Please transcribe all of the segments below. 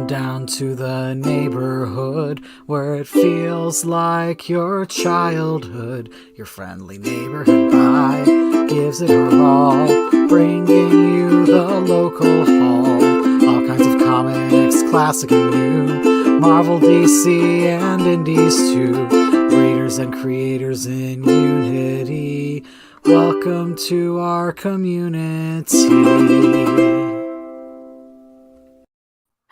Come down to the neighborhood where it feels like your childhood. Your friendly neighborhood buy gives it her all, bringing you the local haul. All kinds of comics, classic and new, Marvel, DC, and indies too. Readers and creators in unity. Welcome to our community.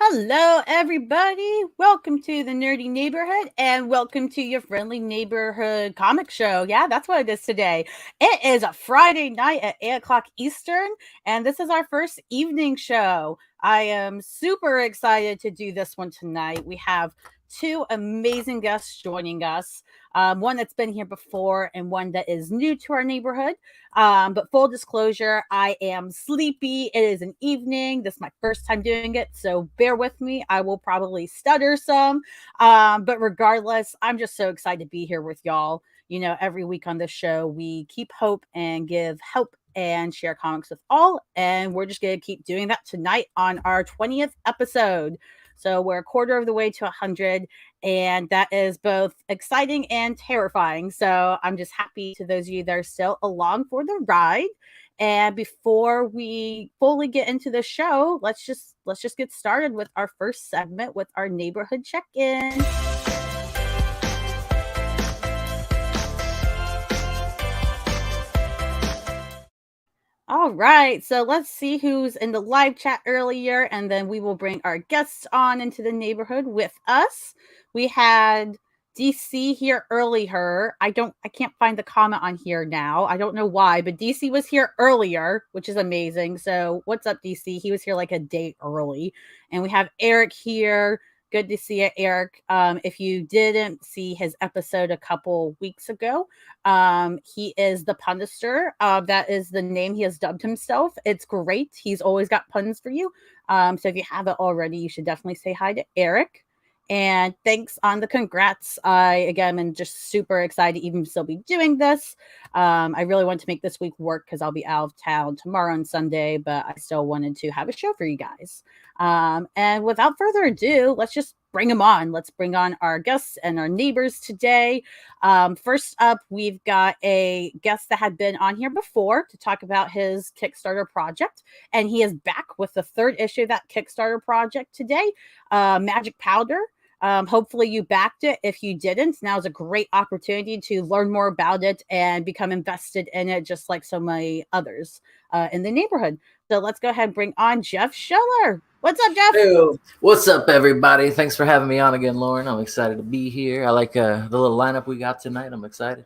Hello, everybody. Welcome to the Nerdy Neighborhood and welcome to your friendly neighborhood comic show. Yeah, that's what it is today. It is a Friday night at 8 o'clock Eastern, and this is our first evening show. I am super excited to do this one tonight. We have two amazing guests joining us. One that's been here before and one that is new to our neighborhood. But full disclosure, I am sleepy. It is an evening. This is my first time doing it, so bear with me. I will probably stutter some. But regardless, I'm just so excited to be here with y'all. You know, every week on this show, we keep hope and give help and share comics with all. And we're just going to keep doing that tonight on our 20th episode. So we're a quarter of the way to 100, and that is both exciting and terrifying. So I'm just happy to those of you that are still along for the ride. And before we fully get into the show, let's just get started with our first segment with our neighborhood check-in. All right, so let's see who's in the live chat earlier, and then we will bring our guests on into the neighborhood with us. We had DC here earlier. I can't find the comment on here now. I don't know why, but DC was here earlier, which is amazing. So what's up, DC? He was here like a day early. And we have Eric here. Good to see you, Eric. If you didn't see his episode a couple weeks ago, he is the Punisher. That is the name he has dubbed himself. It's great. He's always got puns for you. So if you haven't already, you should definitely say hi to Eric. And thanks on the congrats. I, again, am just super excited to even still be doing this. I really want to make this week work because I'll be out of town tomorrow and Sunday, but I still wanted to have a show for you guys. And without further ado, let's just bring them on. Let's bring on our guests and our neighbors today. First up, we've got a guest that had been on here before to talk about his Kickstarter project, and he is back with the third issue of that Kickstarter project today, Magic Powder. Hopefully you backed it. If you didn't, now is a great opportunity to learn more about it and become invested in it, just like so many others in the neighborhood. So let's go ahead and bring on Jeff Schiller. What's up, Jeff? Hey, what's up, everybody? Thanks for having me on again, Lauren. I'm excited to be here. I like the little lineup we got tonight. I'm excited.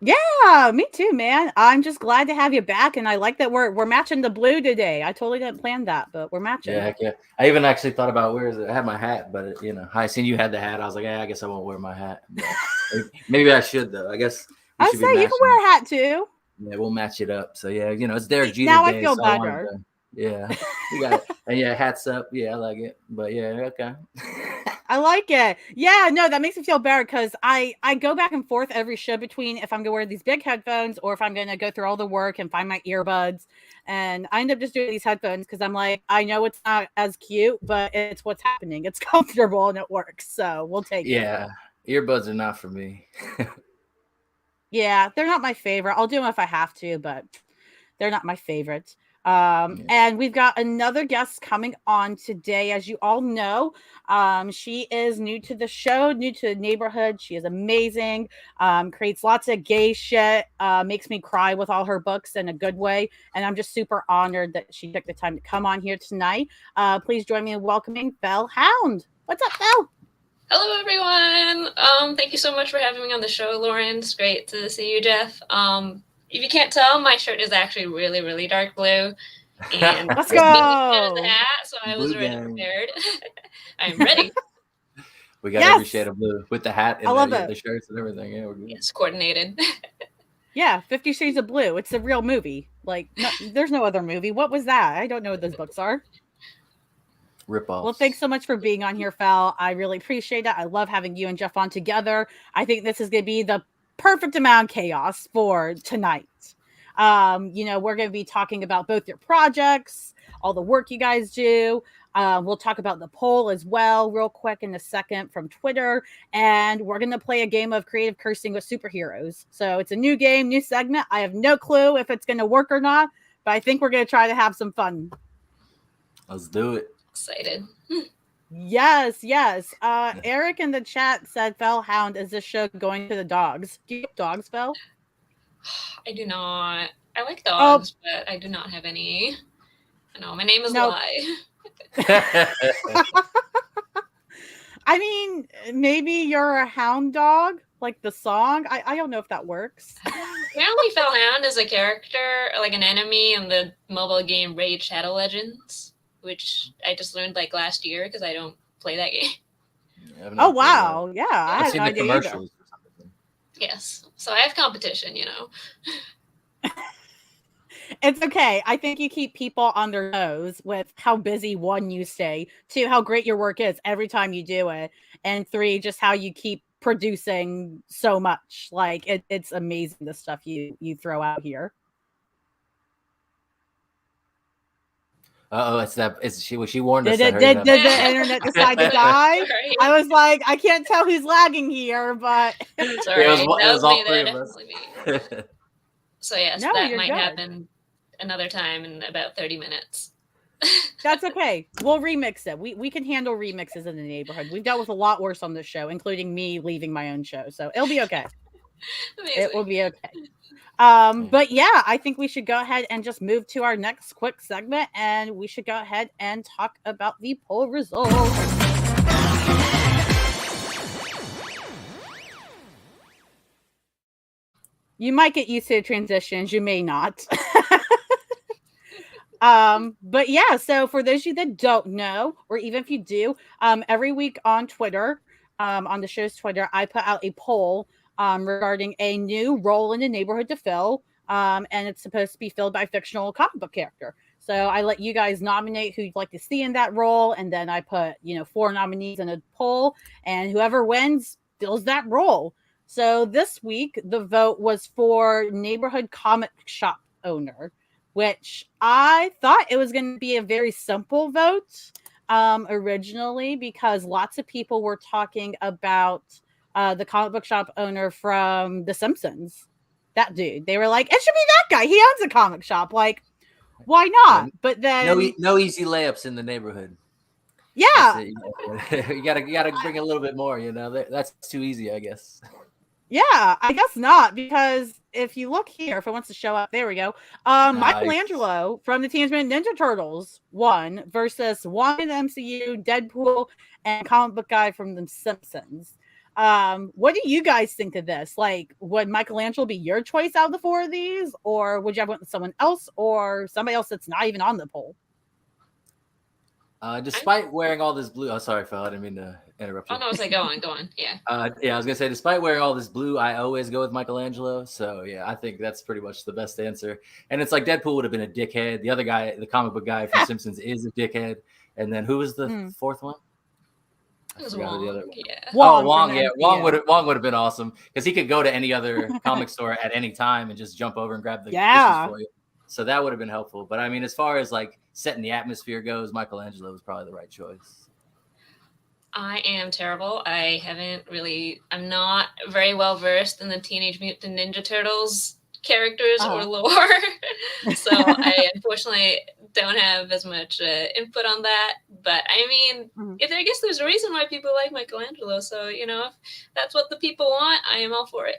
Yeah, me too, man. I'm just glad to have you back, and I like that we're matching the blue today. I totally didn't plan that, but we're matching. Yeah, heck yeah. I even actually thought about where is it? I had my hat, but I seen you had the hat. I was like, I guess I won't wear my hat. Maybe I should though. I guess I say you can wear a hat too. Yeah, we'll match it up. So yeah, it's Derek Jeter now Day. I feel better. Yeah, we got it. And yeah, hats up. Yeah, I like it. But yeah, okay. I like it. Yeah, no, that makes me feel better because I go back and forth every show between if I'm going to wear these big headphones or if I'm going to go through all the work and find my earbuds. And I end up just doing these headphones because I'm like, I know it's not as cute, but it's what's happening. It's comfortable and it works. So we'll take it. Yeah, earbuds are not for me. Yeah, they're not my favorite. I'll do them if I have to, but they're not my favorite. And we've got another guest coming on today. As you all know, she is new to the show, new to the neighborhood. She is amazing, creates lots of gay shit, makes me cry with all her books in a good way. And I'm just super honored that she took the time to come on here tonight. Please join me in welcoming Belle Hound. What's up, Belle? Hello, everyone. Thank you so much for having me on the show, Lauren. It's great to see you, Jeff. If you can't tell, my shirt is actually really, really dark blue. And let's go. The hat, so I was already prepared. I'm ready. We got every shade of blue with the hat and the shirts and everything. Yeah, we're good. It's coordinated. Yeah, 50 Shades of Blue. It's a real movie. Like, no, there's no other movie. What was that? I don't know what those books are. Rip-offs. Well, thanks so much for being on here, Fel. I really appreciate it. I love having you and Jeff on together. I think this is going to be the perfect amount of chaos for tonight. We're going to be talking about both your projects, all the work you guys do. We'll talk about the poll as well, real quick in a second from Twitter. And we're going to play a game of creative cursing with superheroes. So it's a new game, new segment. I have no clue if it's going to work or not, but I think we're going to try to have some fun. Let's do it. Excited. Yes. Eric in the chat said, Fel, Hound, is this show going to the dogs? Do you have dogs, Fel? I do not. I like dogs, but I do not have any. No, my name is Lie. I mean, maybe you're a hound dog, like the song. I don't know if that works. Apparently, Fel Hound is a character, like an enemy in the mobile game Raid Shadow Legends, which I just learned like last year because I don't play that game. Oh wow, yeah, I've seen the commercials or something. Yes, so I have competition, It's okay. I think you keep people on their toes with how busy, one, you stay, two, how great your work is every time you do it, and three, just how you keep producing so much. Like it's amazing the stuff you throw out here. She warned us. Did the internet decide to die? Sorry. I was like, I can't tell who's lagging here, but sorry, it was all three of us. So yes, that might happen another time in about 30 minutes. That's okay. We'll remix it. We can handle remixes in the neighborhood. We've dealt with a lot worse on this show, including me leaving my own show. So it'll be okay. It will be okay. But yeah, I think we should go ahead and just move to our next quick segment, and we should go ahead and talk about the poll results. You might get used to the transitions, you may not. But yeah, so for those of you that don't know, or even if you do, every week on Twitter, on the show's Twitter, I put out a poll regarding a new role in the neighborhood to fill, and it's supposed to be filled by a fictional comic book character. So I let you guys nominate who you'd like to see in that role, and then I put 4 nominees in a poll, and whoever wins fills that role. So this week the vote was for neighborhood comic shop owner, which I thought it was going to be a very simple vote originally, because lots of people were talking about the comic book shop owner from The Simpsons. That dude. They were like, it should be that guy. He owns a comic shop. Like, why not? But then no easy layups in the neighborhood. Yeah. You gotta bring a little bit more, That's too easy, I guess. Yeah, I guess not, because if you look here, if it wants to show up, there we go. Michelangelo from the Teenage Mutant Ninja Turtles won versus one in the MCU, Deadpool, and comic book guy from The Simpsons. What do you guys think of this? Like, would Michelangelo be your choice out of the 4 of these, or would you have went with someone else, or somebody else that's not even on the poll? Despite wearing all this blue, sorry, Phil, I didn't mean to interrupt you. Oh no, it's like go on, yeah. Yeah, I was gonna say, despite wearing all this blue, I always go with Michelangelo. So yeah, I think that's pretty much the best answer. And it's like Deadpool would have been a dickhead. The other guy, the comic book guy from Simpsons, is a dickhead. And then who was the 4th one? It was Wong. The other one. Yeah. Wong. Yeah, Wong would have been awesome, because he could go to any other comic store at any time and just jump over and grab the issues for you. So that would have been helpful. But I mean, as far as like setting the atmosphere goes, Michelangelo was probably the right choice. I am terrible. I'm not very well versed in the Teenage Mutant Ninja Turtles characters or lore. So I unfortunately don't have as much input on that. But I mean, I guess there's a reason why people like Michelangelo. So, if that's what the people want, I am all for it.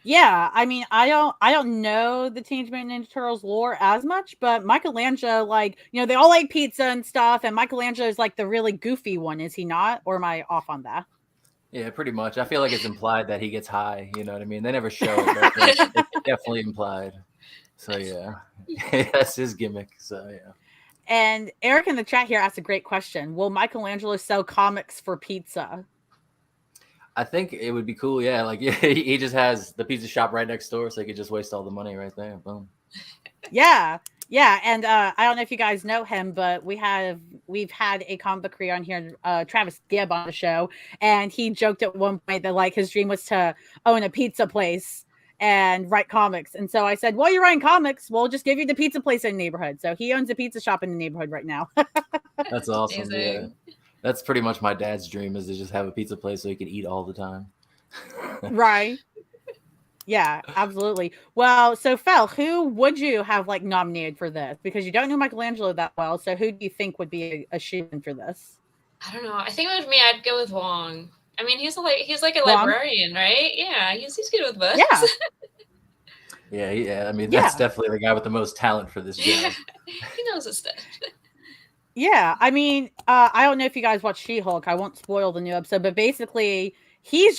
Yeah, I mean, I don't know the Teenage Mutant Ninja Turtles lore as much, but Michelangelo, like, they all like pizza and stuff, and Michelangelo is like the really goofy one, is he not? Or am I off on that? Yeah, pretty much. I feel like it's implied that he gets high. You know what I mean? They never show it, but it's definitely implied. So yeah, that's his gimmick. So yeah. And Eric in the chat here asked a great question: will Michelangelo sell comics for pizza? I think it would be cool. Yeah, like he just has the pizza shop right next door, so he could just waste all the money right there. Boom. Yeah. And I don't know if you guys know him, but we've had a comic book creator on here, Travis Gibb, on the show, and he joked at one point that like his dream was to own a pizza place. and write comics. And so I said, well, you're writing comics, we'll just give you the pizza place in the neighborhood. So he owns a pizza shop in the neighborhood right now. That's awesome. Yeah. That's pretty much my dad's dream, is to just have a pizza place so he can eat all the time. Right. Yeah, absolutely. Well, so Fel, who would you have like nominated for this? Because you don't know Michelangelo that well. So who do you think would be a shoe-in for this? I don't know. I think it was me. I'd go with Wong. I mean, he's like a librarian, right? Yeah, he's good with books. Yeah. Yeah. I mean, that's definitely the guy with the most talent for this job. He knows his stuff. Yeah, I mean, I don't know if you guys watch She-Hulk. I won't spoil the new episode, but basically, he's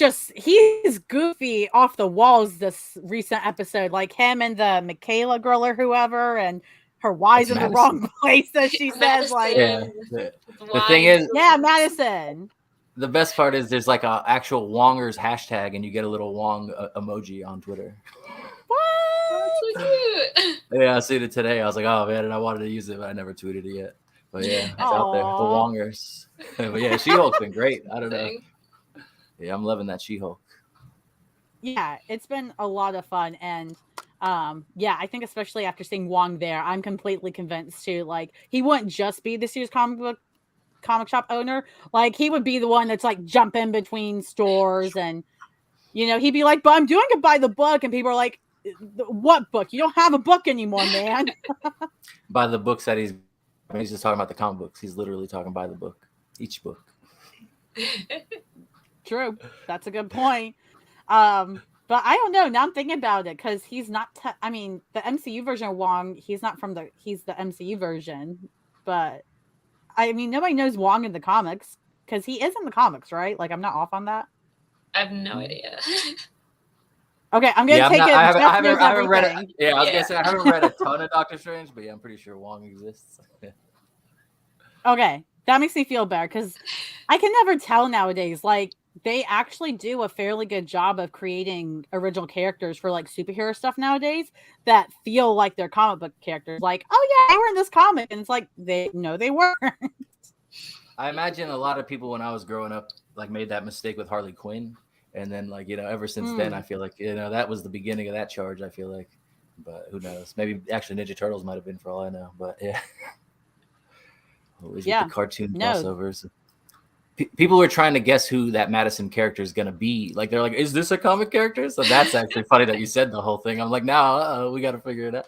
goofy off the walls this recent episode. Like him and the Michaela girl or whoever, and her Y's in the wrong place, as she says. Like, the thing is, Madison. The best part is there's like a actual Wongers hashtag, and you get a little Wong emoji on Twitter. What? Oh, so cute. Yeah, I seen it today. I was like, oh man, and I wanted to use it, but I never tweeted it yet. But yeah, it's out there. The Wongers. But yeah, She-Hulk's been great. I don't know. Yeah, I'm loving that She-Hulk. Yeah, it's been a lot of fun. And yeah, I think especially after seeing Wong there, I'm completely convinced too. Like, he wouldn't just be this year's comic shop owner. Like, he would be the one that's like jumping between stores, and he'd be like, but I'm doing it by the book. And people are like, what book? You don't have a book anymore, man. By the books that he's just talking about the comic books. He's literally talking by the book, each book. True. That's a good point. But I don't know. Now I'm thinking about it, because he's not, I mean, the MCU version of Wong, he's the MCU version. But I mean, nobody knows Wong in the comics, because he is in the comics, right? Like, I'm not off on that. I have no idea. Okay, I'm gonna take it. I haven't read it. Yeah, I was gonna say I haven't read a ton of Doctor Strange, but yeah, I'm pretty sure Wong exists. Okay, that makes me feel better, because I can never tell nowadays. Like, they actually do a fairly good job of creating original characters for like superhero stuff nowadays that feel like they're comic book characters. Like, oh yeah, they were in this comic, and it's like they weren't. I imagine a lot of people when I was growing up like made that mistake with Harley Quinn. And then, like, ever since then, I feel like, that was the beginning of that charge, I feel like. But who knows? Maybe actually Ninja Turtles might have been, for all I know. But, yeah. Always with the cartoon crossovers. People were trying to guess who that Madison character is going to be. Like, they're like, is this a comic character? So that's actually funny that you said the whole thing. I'm like, no, we got to figure it out.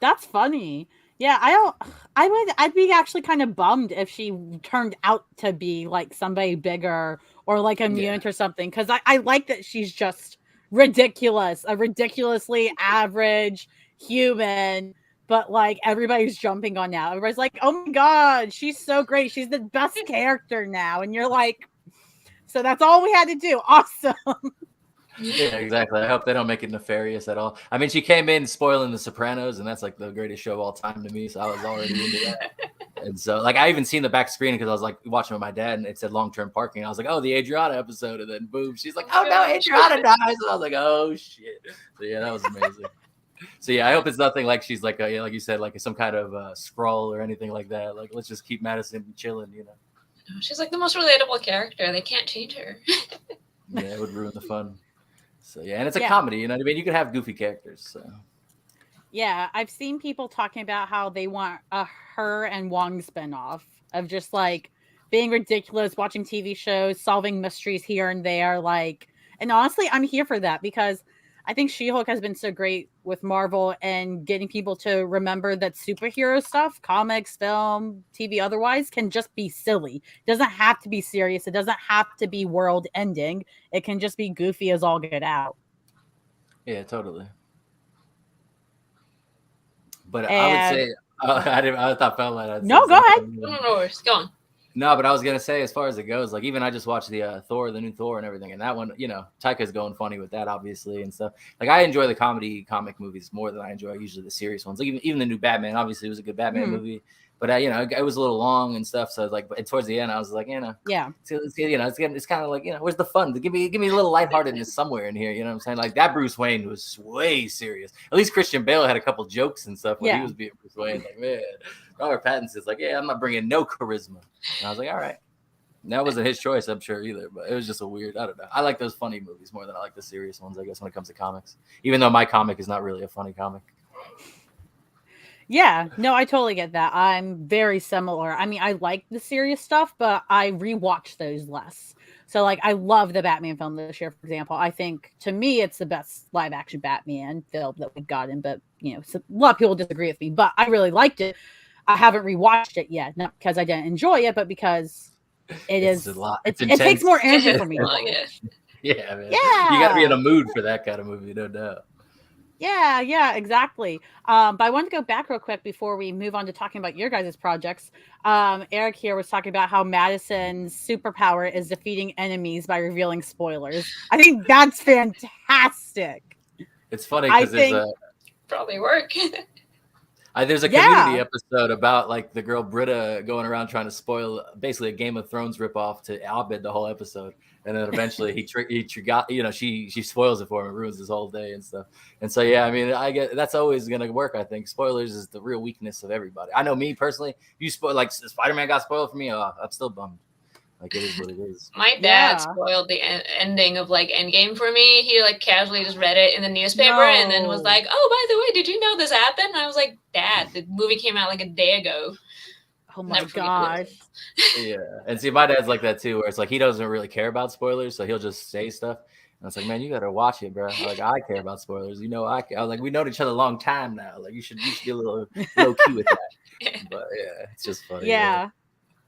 That's funny. Yeah, I'd be actually kind of bummed if she turned out to be like somebody bigger or like a mutant or something, because I like that she's just ridiculous, a ridiculously average human, but like everybody's jumping on now. Everybody's like, oh my god, she's so great, she's the best character now, and you're like, so that's all we had to do. Awesome. Yeah, exactly. I hope they don't make it nefarious at all. I mean, she came in spoiling The Sopranos, and that's like the greatest show of all time to me. So I was already into that. And so, like, I even seen the back screen because I was like watching with my dad, and it said long-term parking. I was like, oh, the Adriana episode, and then boom, she's like, oh no, Adriana dies. And I was like, oh shit. So yeah, that was amazing. So yeah, I hope it's nothing like she's like like you said, like some kind of scroll or anything like that. Like, let's just keep Madison chilling, She's like the most relatable character. They can't change her. Yeah, it would ruin the fun. So yeah, and it's a comedy, you know what I mean? You could have goofy characters. So yeah, I've seen people talking about how they want a her and Wong spinoff of just like being ridiculous, watching TV shows, solving mysteries here and there. Like, and honestly, I'm here for that, because I think She-Hulk has been so great with Marvel and getting people to remember that superhero stuff, comics, film, TV, otherwise, can just be silly. It doesn't have to be serious. It doesn't have to be world ending. It can just be goofy as all get out. Yeah, totally. But I would say, I thought Fel had. No, go ahead. No, go on. No, but I was gonna say, as far as it goes, like even I just watched the Thor, the new Thor, and everything, and that one, Taika's going funny with that, obviously, and stuff. Like, I enjoy the comedy comic movies more than I enjoy usually the serious ones. Like even the new Batman, obviously, was a good Batman movie, but it was a little long and stuff. So like, but towards the end, I was like, it's kind of like, where's the fun? Give me a little lightheartedness somewhere in here. You know what I'm saying? Like, that Bruce Wayne was way serious. At least Christian Bale had a couple jokes and stuff when he was being Bruce Wayne. Like, man. Robert Pattinson's like, I'm not bringing no charisma. And I was like, all right. That wasn't his choice, I'm sure, either. But it was just a weird. I don't know. I like those funny movies more than I like the serious ones, I guess, when it comes to comics. Even though my comic is not really a funny comic. Yeah, no, I totally get that. I'm very similar. I mean, I like the serious stuff, but I rewatch those less. So, like, I love the Batman film this year, for example. I think, to me, it's the best live-action Batman film that we've gotten. But, you know, so a lot of people disagree with me. But I really liked it. I haven't rewatched it yet. Not because I didn't enjoy it, but because it's a lot. It takes more energy for me. Yeah, man. Yeah. You got to be in a mood for that kind of movie, no doubt. Yeah, exactly. But I wanted to go back real quick before we move on to talking about your guys' projects. Eric here was talking about how Madison's superpower is defeating enemies by revealing spoilers. I think that's fantastic. It's funny because there's probably work. There's a community episode about like the girl Britta going around trying to spoil basically a Game of Thrones ripoff to Abed the whole episode, and then eventually she spoils it for him and ruins his whole day and stuff. And so yeah, I mean, I get that's always gonna work. I think spoilers is the real weakness of everybody. I know me personally, you spoil like Spider-Man got spoiled for me. Oh, I'm still bummed. Like it is what it is. My dad spoiled the ending of like Endgame for me. He like casually just read it in the newspaper and then was like, "Oh, by the way, did you know this happened?" And I was like, "Dad, the movie came out like a day ago." Oh my gosh. Yeah, and see, my dad's like that too, where it's like he doesn't really care about spoilers, so he'll just say stuff. And it's like, man, you gotta watch it, bro. Like I care about spoilers. You know, I was like, we know each other a long time now. Like you should be a little low key with that. But yeah, it's just funny. Yeah.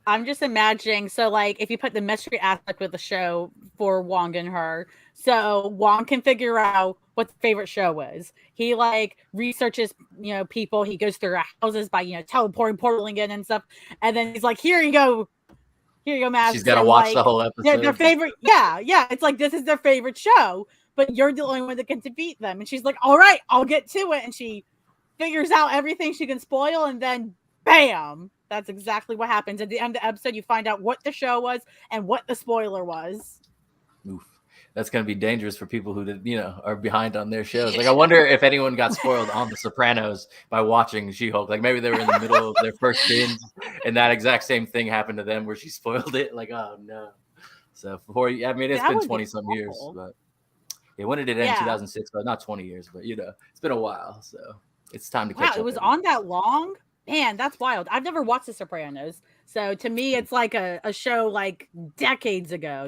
I'm just imagining, so like if you put the mystery aspect with the show for Wong and her, so Wong can figure out what the favorite show is. He like researches, people. He goes through houses by, teleporting, portaling in and stuff. And then he's like, here you go, Madison. She's got to watch the whole episode. Their favorite. Yeah. It's like, this is their favorite show, but you're the only one that can defeat them. And she's like, all right, I'll get to it. And she figures out everything she can spoil. And then bam. That's exactly what happens. At the end of the episode, you find out what the show was and what the spoiler was. Oof. That's going to be dangerous for people who, are behind on their shows. Like, I wonder if anyone got spoiled on The Sopranos by watching She-Hulk. Like, maybe they were in the middle of their first binge, and that exact same thing happened to them where she spoiled it. Like, oh, no. So, it's been 20-some years. But yeah, when did it end? 2006. But not 20 years, but, it's been a while. So, it's time to catch up. Wow, it was on that long? Man, that's wild. I've never watched The Sopranos. So to me, it's like a show like decades ago,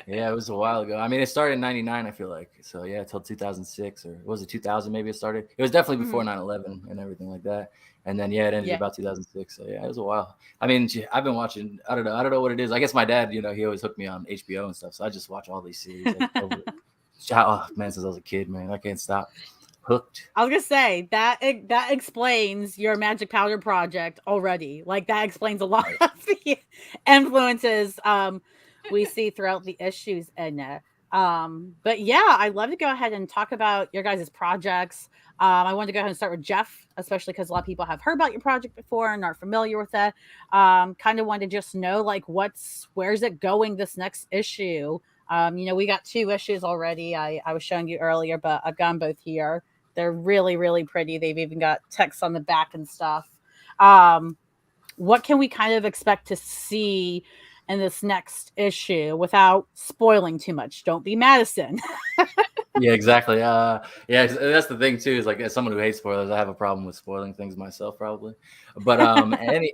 Yeah, it was a while ago. I mean, it started in 99, I feel like. So yeah, until 2006 or was it 2000 maybe it started? It was definitely before 9/11 and everything like that. And then, it ended about 2006. So yeah, it was a while. I mean, I've been watching, I don't know what it is. I guess my dad, he always hooked me on HBO and stuff. So I just watch all these series. Since I was a kid, man, I can't stop. Hooked. I was gonna say that explains your Magic Powder project already. Like that explains a lot of the influences we see throughout the issues in it. But yeah, I'd love to go ahead and talk about your guys' projects. I wanted to go ahead and start with Jeff, especially because a lot of people have heard about your project before and are familiar with it. Kind of wanted to just know like where's it going this next issue? We got 2 issues already. I was showing you earlier, but I've got them both here. They're really, really pretty. They've even got text on the back and stuff. What can we kind of expect to see in this next issue without spoiling too much? Don't be Madison. Yeah, exactly. That's the thing too, is like as someone who hates spoilers, I have a problem with spoiling things myself probably. But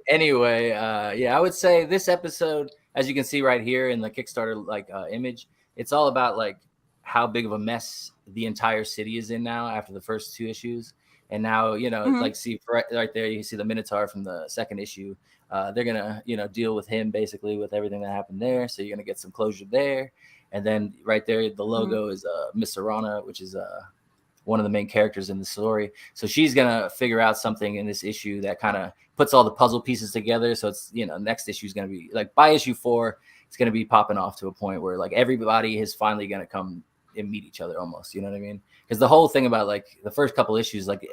anyway, I would say this episode, as you can see right here in the Kickstarter image, it's all about like how big of a mess the entire city is in now after the first 2 issues. And now, like see right there, you can see the Minotaur from the second issue. They're going to, deal with him basically with everything that happened there. So you're going to get some closure there. And then right there, the logo is Miss Serrana, which is one of the main characters in the story. So she's going to figure out something in this issue that kind of puts all the puzzle pieces together. So it's, next issue is going to be like by issue 4, it's going to be popping off to a point where like everybody is finally going to come and meet each other almost, you know what I mean? Because the whole thing about like the first couple issues, like,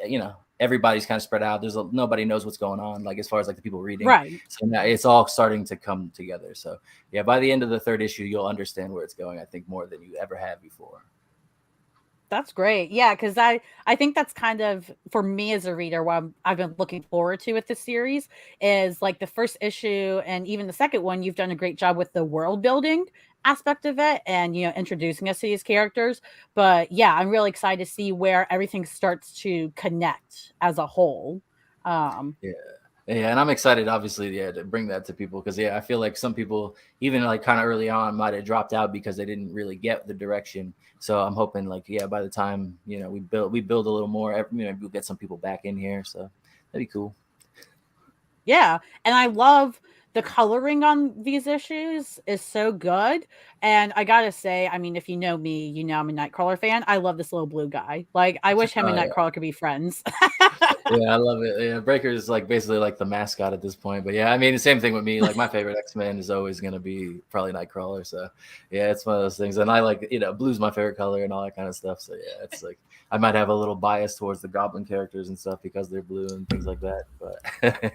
everybody's kind of spread out. Nobody knows what's going on, like as far as like the people reading. Right. So now it's all starting to come together. So yeah, by the end of the 3rd issue, you'll understand where it's going, I think, more than you ever have before. That's great. Yeah, because I think that's kind of, for me as a reader, what I've been looking forward to with this series is like the first issue and even the second one. You've done a great job with the world building aspect of it and, you know, introducing us to these characters. But yeah, I'm really excited to see where everything starts to connect as a whole. Yeah. Yeah, and I'm excited, obviously, to bring that to people because, I feel like some people, even like kind of early on, might have dropped out because they didn't really get the direction. So I'm hoping, like, by the time we build a little more, we'll get some people back in here. So that'd be cool. Yeah, and I love the coloring on these issues is so good. And I gotta say, I mean, if you know me, you know I'm a Nightcrawler fan. I love this little blue guy. Like, I wish him and Nightcrawler could be friends. Yeah, I love it. Yeah, Breaker is like basically like the mascot at this point. But yeah, I mean, the same thing with me. Like my favorite X-Men is always gonna be probably Nightcrawler. So yeah, it's one of those things. And I like, blue's my favorite color and all that kind of stuff. So yeah, it's like I might have a little bias towards the Goblin characters and stuff because they're blue and things like that. But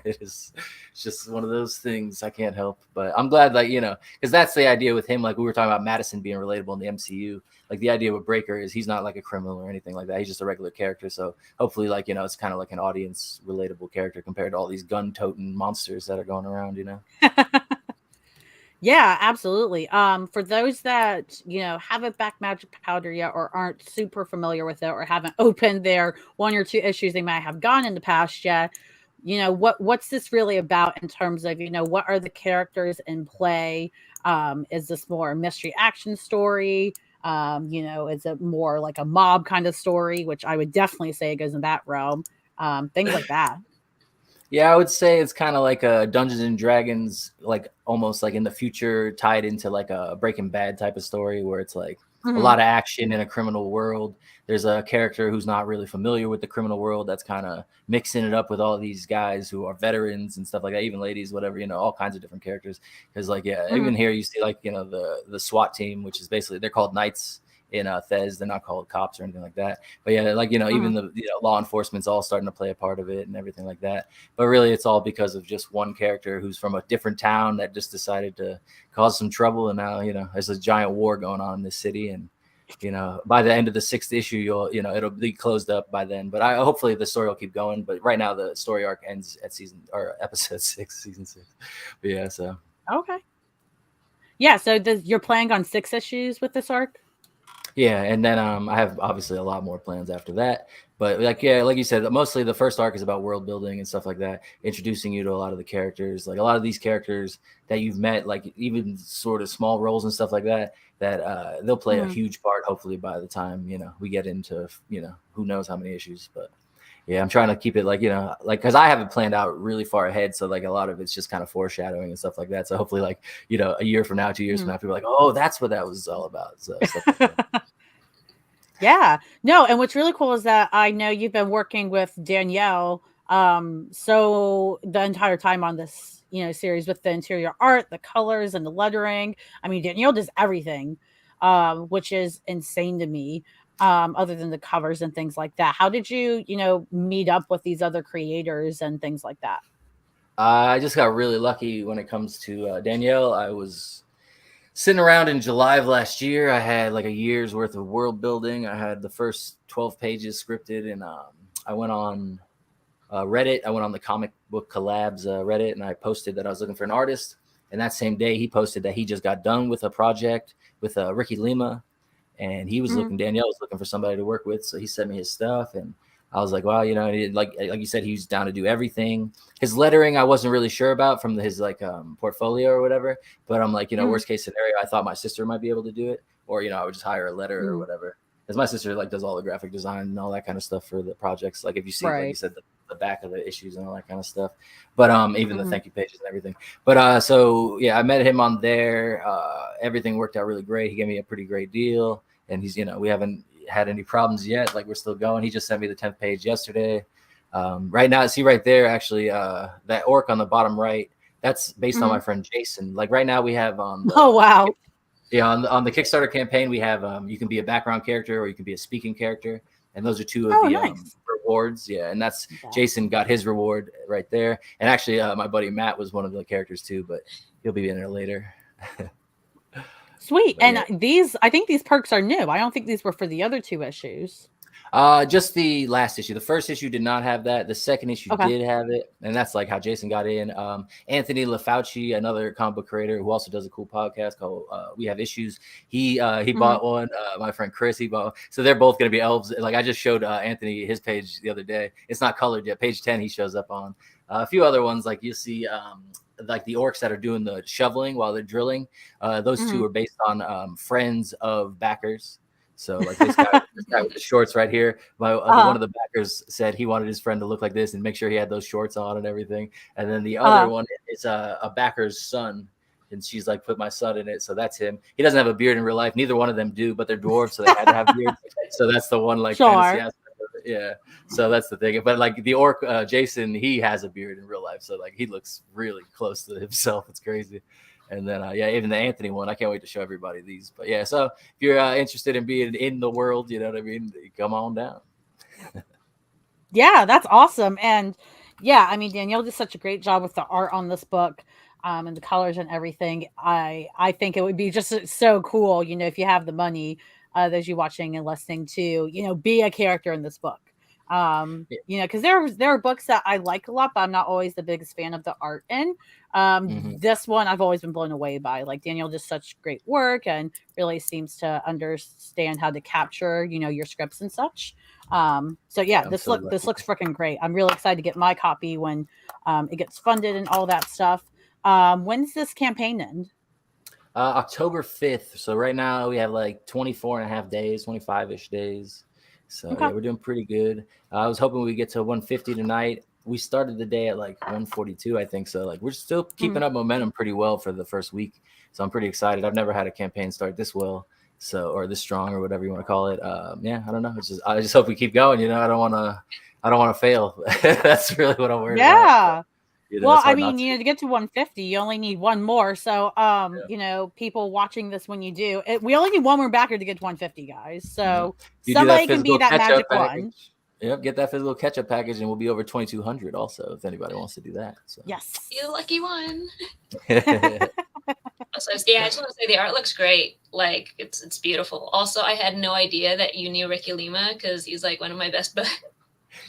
it's just one of those things I can't help. But I'm glad, like, because that's the idea with him. Like we were talking about Madison being relatable in the MCU. Like the idea with Breaker is he's not like a criminal or anything like that. He's just a regular character. So hopefully, like, it's kind of like an audience relatable character compared to all these gun-toting monsters that are going around, Yeah, absolutely. For those that, haven't back Magic Powder yet or aren't super familiar with it or haven't opened their one or two issues they might have gone in the past yet, what's this really about in terms of, what are the characters in play? Is this more a mystery action story? Is it more like a mob kind of story, which I would definitely say it goes in that realm. Things like that. Yeah, I would say it's kind of like a Dungeons and Dragons, like almost like in the future, tied into like a Breaking Bad type of story where it's like a lot of action in a criminal world. There's a character who's not really familiar with the criminal world that's kind of mixing it up with all these guys who are veterans and stuff like that, even ladies, whatever, all kinds of different characters. Because like, even here you see like, the SWAT team, which is basically, they're called Knights in Thez. They're not called cops or anything like that. But yeah, like, even the law enforcement's all starting to play a part of it and everything like that. But really, it's all because of just one character who's from a different town that just decided to cause some trouble. And now, there's a giant war going on in this city. And, by the end of the 6th issue, it'll be closed up by then. But hopefully the story will keep going. But right now, the story arc ends at episode 6, season 6. But yeah, so. Okay. Yeah, so you're planning on 6 issues with this arc? Yeah, and then I have obviously a lot more plans after that. But like you said, mostly the first arc is about world building and stuff like that, introducing you to a lot of the characters, like a lot of these characters that you've met, like even sort of small roles and stuff like that, that they'll play a huge part, hopefully, by the time, we get into, who knows how many issues. But yeah, I'm trying to keep it like, because I haven't planned out really far ahead. So like a lot of it's just kind of foreshadowing and stuff like that. So hopefully like, a year from now, 2 years from now, people are like, oh, that's what that was all about. So stuff like that. Yeah, no. And what's really cool is that I know you've been working with Danielle. So the entire time on this, series with the interior art, the colors and the lettering, I mean, Danielle does everything, which is insane to me. Other than the covers and things like that. How did you, meet up with these other creators and things like that? I just got really lucky when it comes to Danielle. I was sitting around in July of last year. I had like a year's worth of world building. I had the first 12 pages scripted, and I went on Reddit. I went on the comic book collabs Reddit, and I posted that I was looking for an artist. And that same day, he posted that he just got done with a project with Ricky Lima. And he was Danielle was looking for somebody to work with. So he sent me his stuff. And I was like, wow, like you said, he's down to do everything. His lettering, I wasn't really sure about from his portfolio or whatever. But I'm like, worst case scenario, I thought my sister might be able to do it. Or, I would just hire a letterer or whatever. Because my sister does all the graphic design and all that kind of stuff for the projects. Like if you see, like you said, the back of the issues and all that kind of stuff. But even the thank you pages and everything. But so yeah, I met him on there. Everything worked out really great. He gave me a pretty great deal. And he's, we haven't had any problems yet. Like we're still going. He just sent me the 10th page yesterday. Right now, see right there, actually, that orc on the bottom right, that's based on my friend Jason. Like right now we have oh, wow. Yeah, on the Kickstarter campaign, we have you can be a background character or you can be a speaking character. And those are two of the rewards. Yeah, and that's Jason got his reward right there. And actually, my buddy Matt was one of the characters too, but he'll be in there later. Sweet. But and these, I think these perks are new. I don't think these were for the other 2 issues. Just the last issue. The first issue did not have that. The second issue did have it, and that's like how Jason got in. Anthony LaFauci, another comic book creator who also does a cool podcast called We Have Issues. He bought one. My friend Chris, he bought. So they're both going to be elves. Like I just showed Anthony his page the other day. It's not colored yet. Page 10 he shows up on. A few other ones like you see. Like the orcs that are doing the shoveling while they're drilling. Those 2 are based on friends of backers. So like this guy with the shorts right here, one of the backers said he wanted his friend to look like this and make sure he had those shorts on and everything. And then the other one is a backer's son. And she's like, put my son in it. So that's him. He doesn't have a beard in real life. Neither one of them do, but they're dwarves. So they had to have beards. So that's the one like fantasy aspect of it. Yeah. So that's the thing. But like the orc, Jason, he has a beard in real life. So like he looks really close to himself. It's crazy. And then, even the Anthony one, I can't wait to show everybody these. But yeah, so if you're interested in being in the world, you know what I mean? Come on down. Yeah, that's awesome. And yeah, I mean, Danielle did such a great job with the art on this book and the colors and everything. I think it would be just so cool, you know, if you have the money, those you watching and listening to, you know, be a character in this book. You know, because there are books that I like a lot, but I'm not always the biggest fan of the art in. This one I've always been blown away by. Like Danielle does such great work and really seems to understand how to capture, you know, your scripts and such. So yeah, this looks freaking great. I'm really excited to get my copy when it gets funded and all that stuff. When's this campaign end? October 5th. So right now we have like 24 and a half days, 25-ish days. So yeah, we're doing pretty good. I was hoping we get to 150 tonight. We started the day at like 142, I think. So like we're still keeping up momentum pretty well for the first week. So I'm pretty excited. I've never had a campaign start this well, or this strong, or whatever you want to call it. Yeah, I don't know. I just hope we keep going. You know, I don't want to fail. That's really what I'm worried about. You know, well, I mean, you know, to get to 150, you only need one more. So, you know, people watching this when you do it, we only need one more backer to get to 150, guys. So somebody can be that magic one. Yep, get that physical catch-up package, and we'll be over 2,200 also, if anybody wants to do that. So. Yes. You lucky one. Also, yeah, I just want to say the art looks great. Like, it's beautiful. Also, I had no idea that you knew Ricky Lima, because he's like one of my best buds.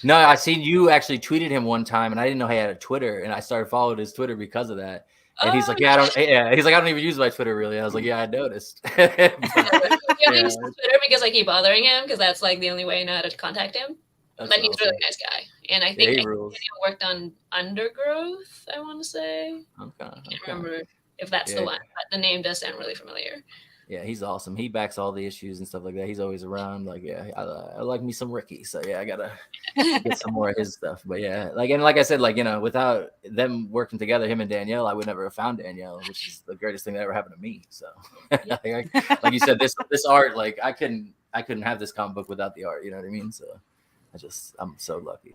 No, I seen you actually tweeted him one time, and I didn't know he had a Twitter, and I started following his Twitter because of that. And he's like, he's like, I don't even use my Twitter really. I was like, yeah, I noticed. You only use Twitter because I keep bothering him, because that's like the only way I know how to contact him. But he's a really nice guy, and I think he worked on Undergrowth, I want to say. I can't remember if that's the one, but the name does sound really familiar. Yeah, he's awesome. He backs all the issues and stuff like that. He's always around. Like, yeah, I like me some Ricky. So yeah, I gotta get some more of his stuff. But yeah, like I said, like, you know, without them working together, him and Danielle, I would never have found Danielle, which is the greatest thing that ever happened to me. So like you said, this art, like I couldn't have this comic book without the art. You know what I mean? So I'm so lucky.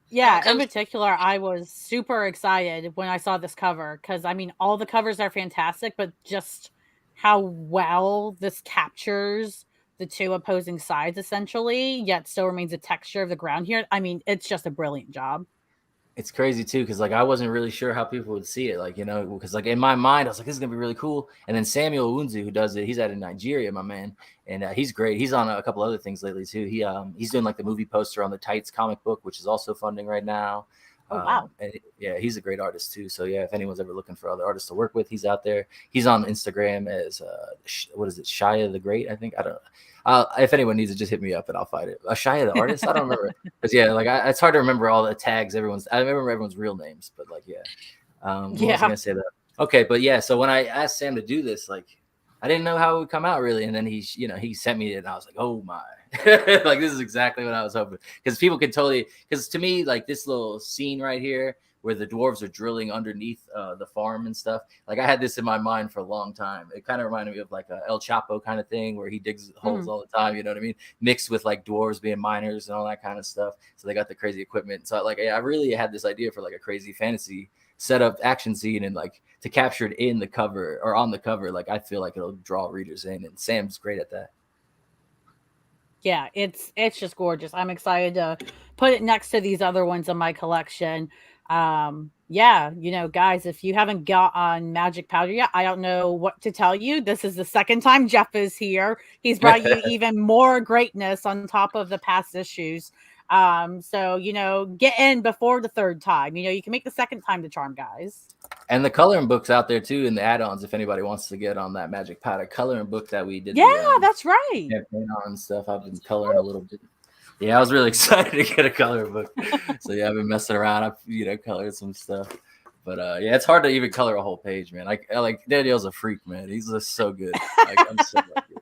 Yeah, in particular, I was super excited when I saw this cover, because I mean, all the covers are fantastic, but just how well this captures the 2 opposing sides, essentially, yet still remains a texture of the ground here. I mean, it's just a brilliant job. It's crazy too, because like I wasn't really sure how people would see it, like, you know, because like in my mind I was like, this is gonna be really cool. And then Samuel Unzu, who does it, he's out in Nigeria, my man, and he's great. He's on a couple other things lately too. He's doing like the movie poster on the Tights comic book, which is also funding right now. Oh wow! And yeah, he's a great artist too. So yeah, if anyone's ever looking for other artists to work with, he's out there. He's on Instagram as what is it, Shia the Great? I think, I don't know. If anyone needs it, just hit me up and I'll find it. Shia the artist? I don't remember. Because yeah, like it's hard to remember all the tags. I remember everyone's real names, but like yeah. What was I gonna say that? Okay, but yeah. So when I asked Sam to do this, like I didn't know how it would come out really, and then he sent me it, and I was like, oh my. Like this is exactly what I was hoping, because people can totally, because to me, like this little scene right here where the dwarves are drilling underneath the farm and stuff, like I had this in my mind for a long time. It kind of reminded me of like a El Chapo kind of thing where he digs holes all the time, you know what I mean, mixed with like dwarves being miners and all that kind of stuff. So they got the crazy equipment. So like I really had this idea for like a crazy fantasy setup action scene, and like to capture it in the cover or on the cover, like I feel like it'll draw readers in, and Sam's great at that. Yeah, it's just gorgeous. I'm excited to put it next to these other ones in my collection. Yeah, guys, if you haven't got on Magic Powder yet, I don't know what to tell you. This is the second time Jeff is here. He's brought you even more greatness on top of the past issues. So get in before the third time. You can make the second time the charm, guys. And the coloring book's out there too in the add-ons if anybody wants to get on that Magic Powder coloring book that we did. Yeah, that's right. Campaign on stuff. I've been coloring a little bit. Yeah, I was really excited to get a coloring book. So yeah, I've been messing around. I've colored some stuff. But yeah, it's hard to even color a whole page, man. I like Daniel's a freak, man. He's just so good. I'm so lucky.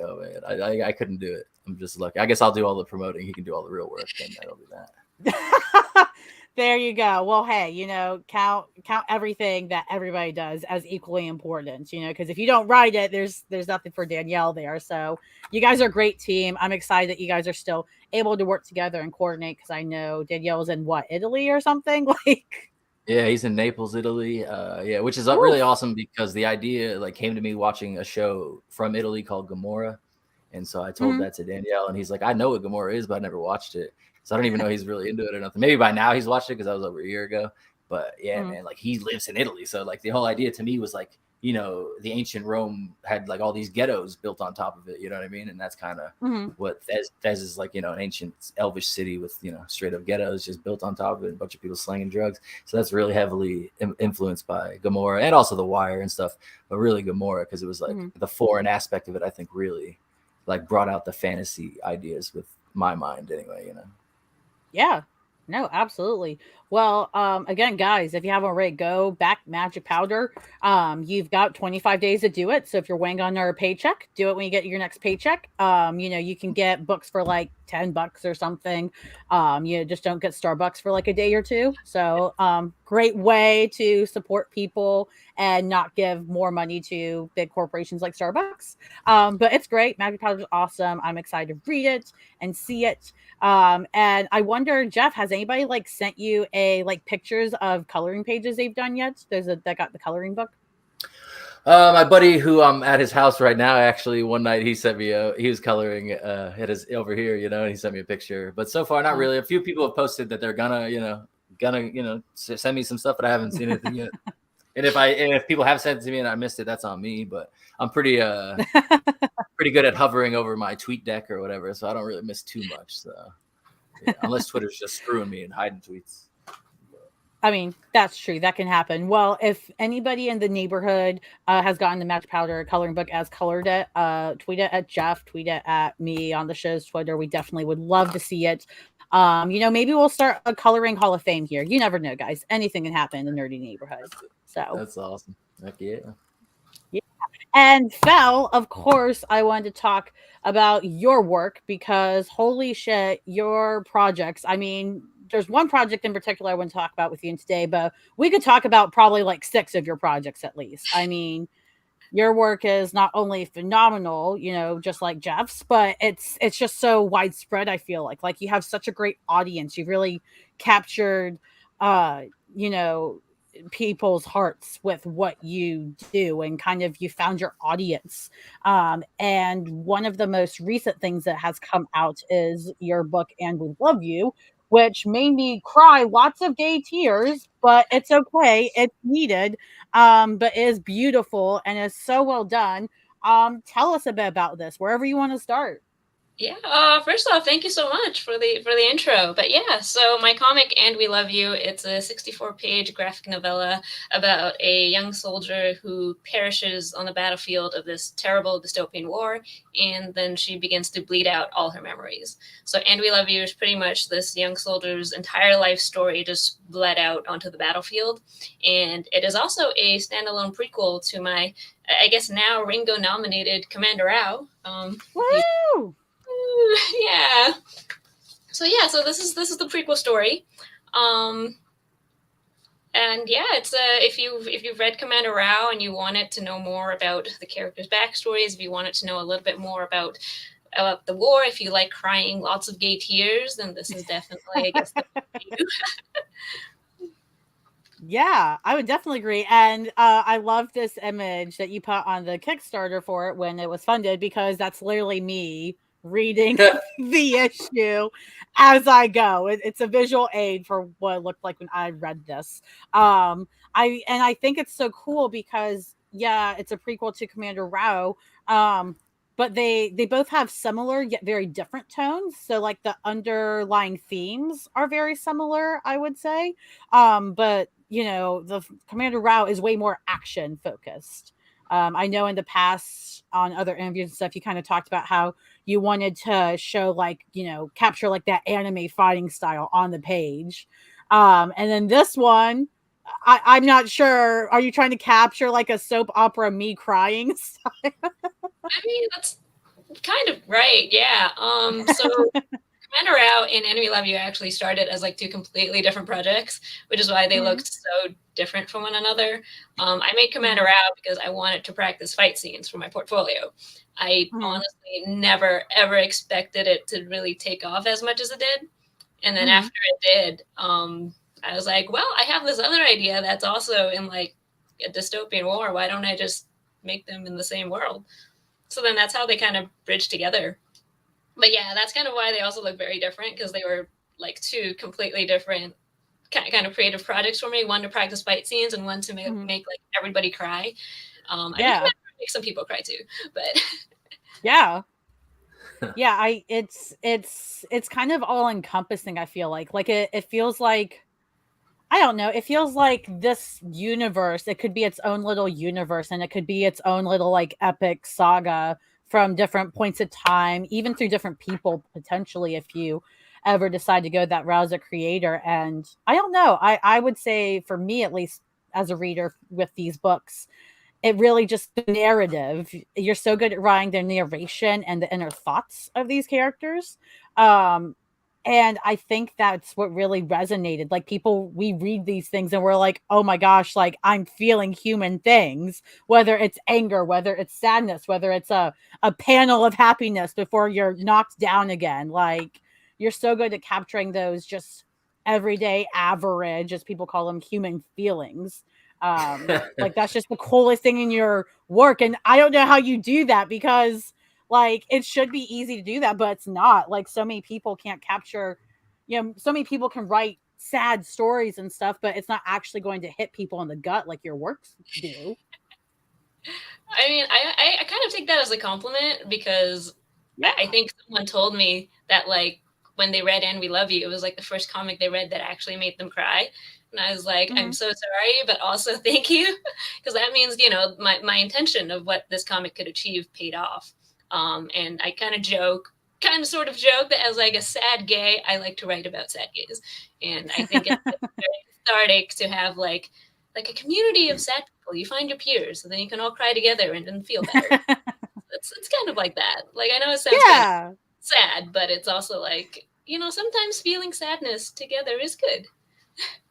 Oh man, I couldn't do it. I'm just lucky. I guess I'll do all the promoting. He can do all the real work, and that'll be that. There you go. Well, hey, count everything that everybody does as equally important, because if you don't write it, there's nothing for Danielle there. So you guys are a great team. I'm excited that you guys are still able to work together and coordinate, because I know Danielle's in Italy or something like. Yeah, he's in Naples, Italy. Yeah, which is really awesome because the idea came to me watching a show from Italy called Gomorrah. And so I told that to Danielle, and he's like, I know what Gomorrah is, but I never watched it. So I don't even know he's really into it or nothing. Maybe by now he's watched it because I was over a year ago. But yeah, man, he lives in Italy. So the whole idea to me was the ancient Rome had all these ghettos built on top of it. You know what I mean? And that's kind of what Fez is an ancient elvish city with, straight up ghettos just built on top of it. A bunch of people slanging drugs. So that's really heavily influenced by Gomorrah and also The Wire and stuff. But really Gomorrah, because it was the foreign aspect of it, I think really brought out the fantasy ideas with my mind anyway, Yeah, no, absolutely. Well, again, guys, if you haven't already, go back Magic Powder. You've got 25 days to do it. So if you're waiting on our paycheck, do it when you get your next paycheck. You can get books for $10 or something. Just don't get Starbucks for a day or two. So great way to support people and not give more money to big corporations like Starbucks. But it's great. Magic Powder is awesome. I'm excited to read it and see it. And I wonder, Jeff, has anybody sent you pictures of coloring pages they've done yet? That got the coloring book. My buddy who I'm at his house right now, actually one night he sent me he was coloring over here, and he sent me a picture. But so far, not really. A few people have posted that they're gonna send me some stuff, but I haven't seen anything yet. And if people have sent it to me and I missed it, that's on me. But I'm pretty good at hovering over my tweet deck or whatever, so I don't really miss too much. So yeah, unless Twitter's just screwing me and hiding tweets. I mean, that's true. That can happen. Well, if anybody in the neighborhood has gotten the Magic Powder coloring book as colored it, tweet it at Jeff, tweet it at me on the show's Twitter. We definitely would love to see it. Maybe we'll start a coloring Hall of Fame here. You never know, guys. Anything can happen in the nerdy neighborhood. So that's awesome. Heck yeah. Yeah. And Fel, of course, I wanted to talk about your work because holy shit, your projects. I mean, there's one project in particular I want to talk about with you today, but we could talk about probably 6 of your projects at least. I mean, your work is not only phenomenal, just like Jeff's, but it's just so widespread. I feel like you have such a great audience. You've really captured, people's hearts with what you do and kind of you found your audience. And one of the most recent things that has come out is your book, And We Love You, which made me cry lots of gay tears, but it's okay. It's needed, but it is beautiful and is so well done. Tell us a bit about this, wherever you want to start. Yeah, first off, thank you so much for the intro. But yeah, so my comic, And We Love You, it's a 64-page graphic novella about a young soldier who perishes on the battlefield of this terrible dystopian war, and then she begins to bleed out all her memories. So And We Love You is pretty much this young soldier's entire life story just bled out onto the battlefield. And it is also a standalone prequel to my, I guess now Ringo-nominated Commander Rao. Woo! Yeah. So this is the prequel story. And yeah, it's if you've read Commander Rao and you wanted to know more about the characters' backstories, if you wanted to know a little bit more about the war, if you like crying lots of gay tears, then this is definitely, I guess, the you. Yeah, I would definitely agree. And I love this image that you put on the Kickstarter for it when it was funded, because that's literally me reading the issue as I go. It's a visual aid for what it looked like when I read this. I think it's so cool because it's a prequel to Commander Rao. But they both have similar yet very different tones. So like the underlying themes are very similar, I would say. But the Commander Rao is way more action focused. I know in the past on other interviews and stuff, you kind of talked about how you wanted to show capture like that anime fighting style on the page. And then this one, I'm not sure. Are you trying to capture like a soap opera me crying style? I mean, that's kind of right. Yeah. So Commander Rao and Enemy Love You actually started as like two completely different projects, which is why they looked so different from one another. I made Commander Rao because I wanted to practice fight scenes for my portfolio. I honestly never, ever expected it to really take off as much as it did. And then after it did, I was like, well, I have this other idea that's also in like a dystopian war. Why don't I just make them in the same world? So then that's how they kind of bridged together. But yeah, that's kind of why they also look very different, because they were like two completely different kind of creative projects for me. One to practice fight scenes and one to make like everybody cry. I think make some people cry too, but yeah. It's kind of all encompassing. I feel like it feels like, I don't know. It feels like this universe, it could be its own little universe, and it could be its own little like epic saga from different points of time, even through different people, potentially, if you ever decide to go that route as a creator. And I don't know. I would say, for me, at least as a reader with these books, it really just the narrative. You're so good at writing the narration and the inner thoughts of these characters. And I think that's what really resonated. Like, we read these things and we're like, oh my gosh, like I'm feeling human things, whether it's anger, whether it's sadness, whether it's a panel of happiness before you're knocked down again. Like, you're so good at capturing those just everyday average, as people call them, human feelings. Like, that's just the coolest thing in your work. And I don't know how you do that, because like it should be easy to do that, but it's not. Like, so many people can't capture, so many people can write sad stories and stuff, but it's not actually going to hit people in the gut like your works do. I mean, I kind of take that as a compliment, because I think someone told me that like when they read And We Love You, it was like the first comic they read that actually made them cry. And I was like, I'm so sorry, but also thank you. Because that means, my intention of what this comic could achieve paid off. And I kind of sort of joke that as like a sad gay, I like to write about sad gays. And I think it's very cathartic to have like a community of sad people. You find your peers, so then you can all cry together and then feel better. It's kind of like that. Like, I know it sounds kind of sad, but it's also like, sometimes feeling sadness together is good.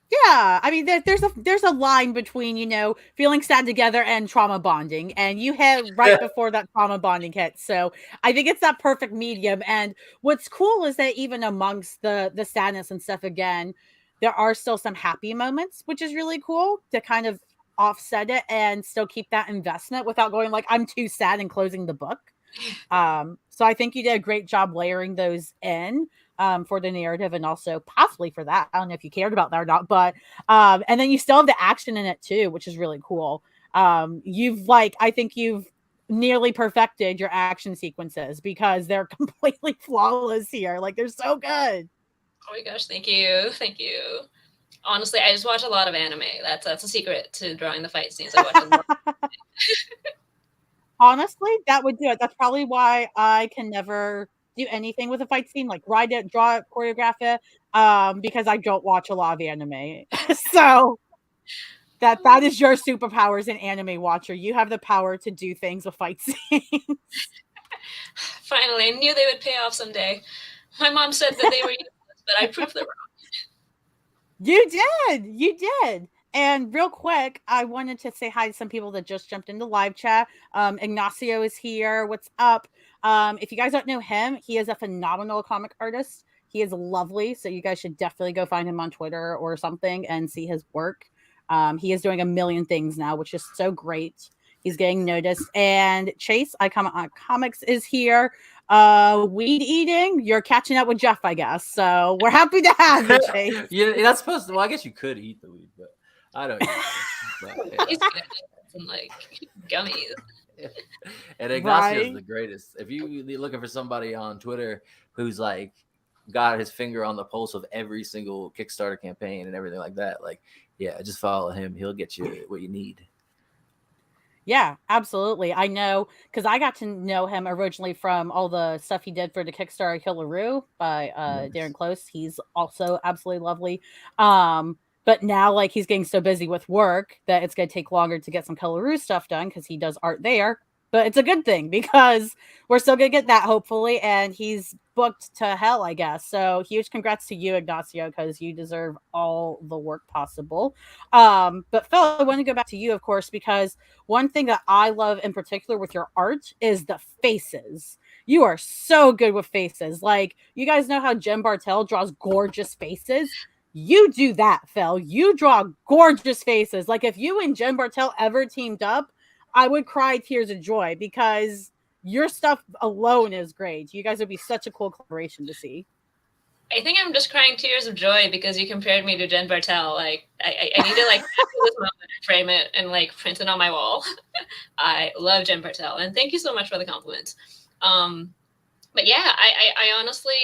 Yeah, I mean, there's a line between, feeling sad together and trauma bonding, and you hit right before that trauma bonding hits. So I think it's that perfect medium. And what's cool is that even amongst the sadness and stuff, again, there are still some happy moments, which is really cool to kind of offset it and still keep that investment without going like, I'm too sad and closing the book. So I think you did a great job layering those in. For the narrative, and also possibly for that. I don't know if you cared about that or not, but and then you still have the action in it too, which is really cool. I think you've nearly perfected your action sequences, because they're completely flawless here. Like, they're so good. Oh my gosh, thank you. Honestly, I just watch a lot of anime. That's a secret to drawing the fight scenes. I watch a lot. Honestly, that would do it. That's probably why I can never do anything with a fight scene, like write it, draw it, choreograph it, because I don't watch a lot of anime. So that is your superpowers in anime watcher. You have the power to do things with fight scenes. Finally, I knew they would pay off someday. My mom said that they were useless, but I proved them wrong. You did. And real quick, I wanted to say hi to some people that just jumped into live chat. Ignacio is here. What's up? If you guys don't know him, he is a phenomenal comic artist. He is lovely. So you guys should definitely go find him on Twitter or something and see his work. He is doing a million things now, which is so great. He's getting noticed. And Chase, Icon Comics, is here. Weed eating, you're catching up with Jeff, I guess. So we're happy to have you, Chase. You're not supposed to. Well, I guess you could eat the weed, but I don't eat it. But, He's got some like gummies. And Ignacio's the greatest. If you're looking for somebody on Twitter who's like got his finger on the pulse of every single Kickstarter campaign and everything like that, like, yeah, just follow him. He'll get you what you need. Yeah, absolutely. I know because I got to know him originally from all the stuff he did for the Kickstarter Killaroo by Darren Close. He's also absolutely lovely. But now, like, he's getting so busy with work that it's going to take longer to get some Killaroo stuff done because he does art there. But it's a good thing because we're still going to get that, hopefully. And he's booked to hell, I guess. So huge congrats to you, Ignacio, because you deserve all the work possible. But Phil, I want to go back to you, of course, because one thing that I love in particular with your art is the faces. You are so good with faces. Like, you guys know how Jen Bartel draws gorgeous faces? You do that, Phil. You draw gorgeous faces. Like, if you and Jen Bartel ever teamed up, I would cry tears of joy because your stuff alone is great. You guys would be such a cool collaboration to see. I think I'm just crying tears of joy because you compared me to Jen Bartel. Like, I need to like this moment, frame it, and like print it on my wall. I love Jen Bartel, and thank you so much for the compliments. But yeah, I honestly,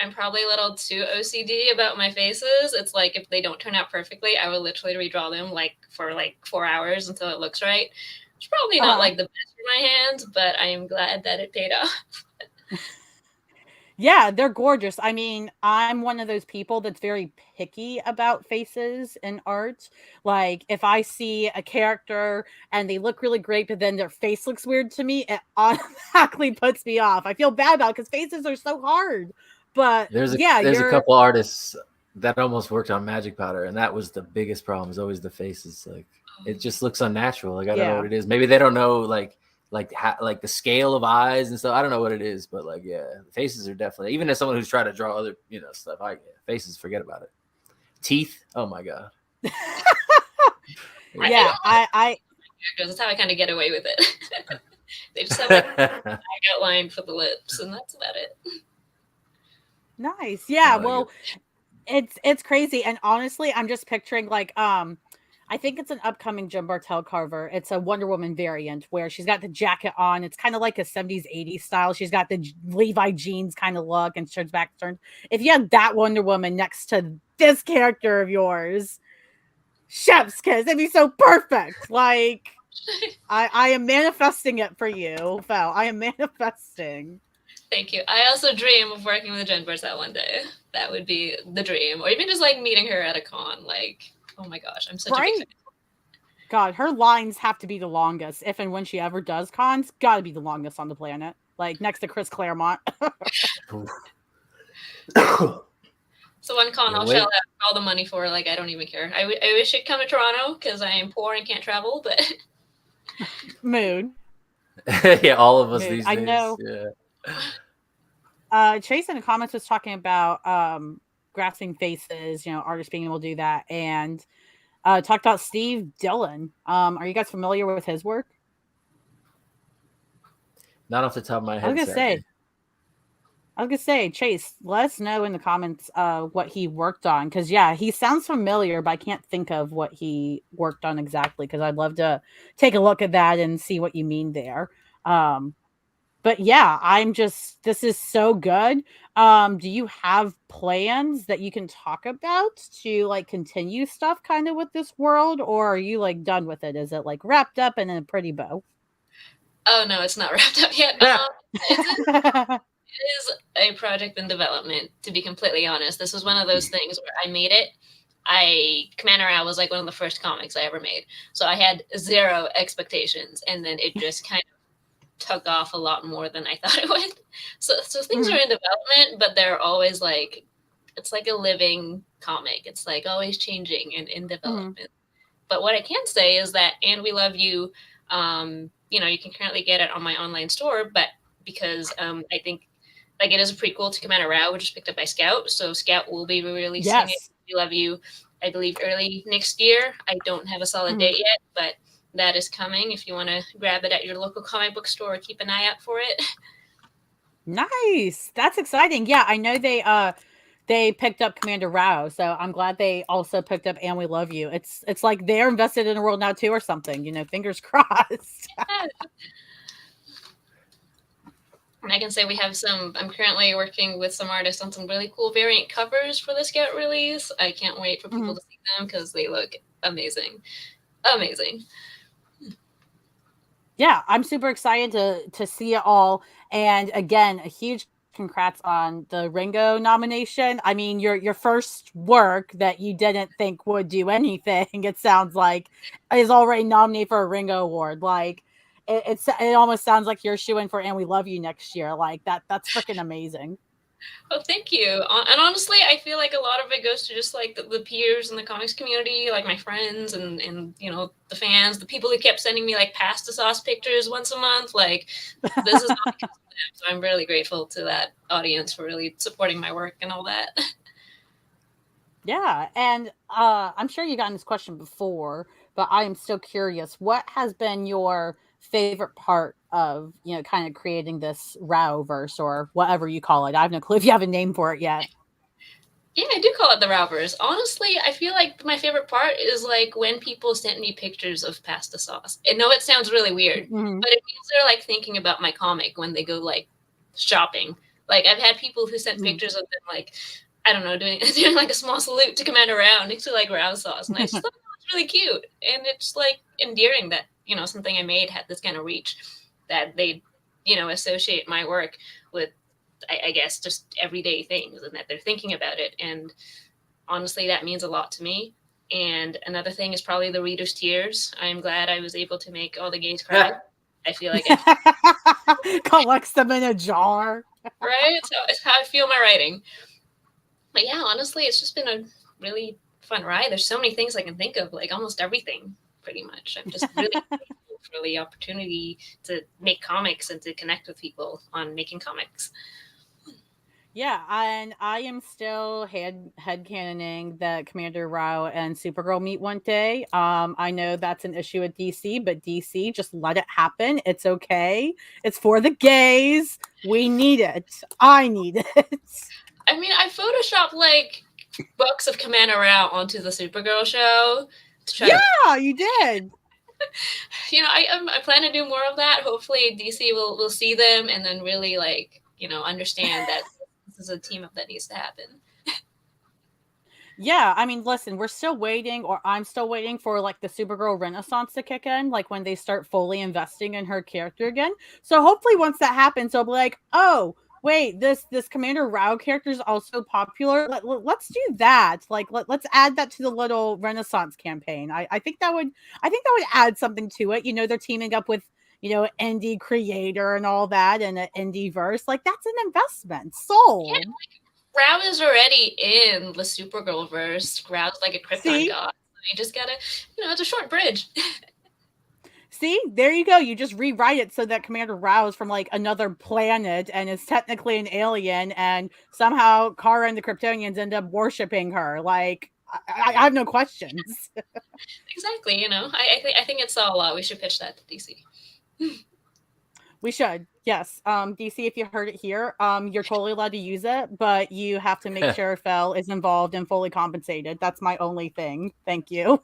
I'm probably a little too OCD about my faces. It's like if they don't turn out perfectly, I will literally redraw them for 4 hours until it looks right. It's probably not like the best for my hands, but I am glad that it paid off. Yeah, they're gorgeous. I mean, I'm one of those people that's very picky about faces in art. Like, if I see a character and they look really great, but then their face looks weird to me, it automatically puts me off. I feel bad about it because faces are so hard. But there's a couple artists that almost worked on Magic Powder, and that was the biggest problem. Is always the faces. Like, it just looks unnatural. Like, I don't know what it is. Maybe they don't know like the scale of eyes and stuff. I don't know what it is, but like, yeah, faces are definitely, even as someone who's trying to draw other, stuff, faces, forget about it. Teeth. Oh my God. Yeah. I that's how I kind of get away with it. They just have like an outline for the lips and that's about it. Nice. Yeah. Well, it's crazy. And honestly, I'm just picturing like, I think it's an upcoming Jen Bartel carver. It's a Wonder Woman variant where she's got the jacket on. It's kind of like a 70s, 80s style. She's got the Levi jeans kind of look and turns back turned. If you had that Wonder Woman next to this character of yours, chef's kiss, it'd be so perfect. Like, I am manifesting it for you, Phil. I am manifesting. Thank you. I also dream of working with Jen Bartel one day. That would be the dream. Or even just like meeting her at a con. Like, oh my gosh, I'm such a big fan. God, her lines have to be the longest. If and when she ever does cons, gotta be the longest on the planet. Like, next to Chris Claremont. So one con I'll shell out all the money for. Like, I don't even care. I wish she'd come to Toronto because I am poor and can't travel, but... Mood. Yeah, all of us these days. I know. Yeah. Chase in the comments was talking about grasping faces, artists being able to do that, and talked about Steve Dillon. Are you guys familiar with his work? Not off the top of my head. I was gonna say, Chase, let us know in the comments what he worked on, because he sounds familiar, but I can't think of what he worked on exactly, because I'd love to take a look at that and see what you mean there. But yeah, this is so good. Do you have plans that you can talk about to like continue stuff kind of with this world, or are you like done with it? Is it like wrapped up in a pretty bow? Oh no, it's not wrapped up yet. It is a project in development, to be completely honest. This was one of those things where I made it. Commander Al was like one of the first comics I ever made. So I had zero expectations, and then it just kind of took off a lot more than I thought it would. So things are in development, but they're always like, it's like a living comic. It's like always changing and in development. But what I can say is that And We Love You, you can currently get it on my online store, but because I think like it is a prequel to Commander Rao, which is picked up by Scout. So Scout will be releasing it. We Love You, I believe, early next year. I don't have a solid date yet, but that is coming. If you want to grab it at your local comic book store, keep an eye out for it. Nice. That's exciting. Yeah, I know they picked up Commander Rao, so I'm glad they also picked up And We Love You. It's like they're invested in the world now too, or something. Fingers crossed. Yeah. And I can say we have I'm currently working with some artists on some really cool variant covers for the Scout release. I can't wait for people to see them because they look amazing. Amazing. Yeah, I'm super excited to see it all. And again, a huge congrats on the Ringo nomination. I mean, your first work that you didn't think would do anything, it sounds like, is already nominated for a Ringo Award. Like it almost sounds like you're shooing for And We Love You next year. Like that's freaking amazing. Well, thank you. And honestly, I feel like a lot of it goes to just like the peers in the comics community, like my friends and the fans, the people who kept sending me like pasta sauce pictures once a month. Like this is all because of them. So I'm really grateful to that audience for really supporting my work and all that. Yeah, and I'm sure you've gotten this question before, but I am still curious. What has been your favorite part of kind of creating this Rowverse or whatever you call it? I have no clue if you have a name for it yet. Yeah, I do call it the Rowverse. Honestly, I feel like my favorite part is like when people sent me pictures of pasta sauce. I know it sounds really weird, but it means they're like thinking about my comic when they go like shopping. Like I've had people who sent pictures of them like, I don't know, doing like a small salute to Commander Rao next to like Rao sauce. And I just thought that was really cute. And it's like endearing that, something I made had this kind of reach that they, associate my work with, I guess, just everyday things and that they're thinking about it. And honestly, that means a lot to me. And another thing is probably the reader's tears. I'm glad I was able to make all the gays cry. I feel like I collects them in a jar. Right? So it's how I feel my writing. But yeah, honestly, it's just been a really fun ride. There's so many things I can think of, like almost everything, pretty much. I'm just really grateful for the opportunity to make comics and to connect with people on making comics. Yeah, and I am still headcanoning that Commander Rao and Supergirl meet one day. I know that's an issue at DC, but DC, just let it happen. It's okay. It's for the gays. We need it. I need it. I mean, I photoshopped like books of Commander Rao onto the Supergirl show. You did. I plan to do more of that. Hopefully, DC will see them and then really understand that this is a team up that needs to happen. Yeah, I mean, listen, we're still waiting, or I'm still waiting for like the Supergirl Renaissance to kick in, like when they start fully investing in her character again. So hopefully, once that happens, they'll be like, "Oh, wait, this Commander Rao character is also popular. Let's do that. Like, let's add that to the little Renaissance campaign. I think that would add something to it. They're teaming up with indie creator and all that, and an indie verse. Like that's an investment. Sold. Yeah, Rao is already in the Supergirl verse. Rao's like a Krypton god. So you just gotta, it's a short bridge. See, there you go. You just rewrite it so that Commander Rao is from like another planet and is technically an alien, and somehow Kara and the Kryptonians end up worshiping her. Like, I have no questions. Exactly. I think it's all we should pitch that to DC. We should. Yes. DC, if you heard it here, you're totally allowed to use it, but you have to make sure Fel is involved and fully compensated. That's my only thing. Thank you.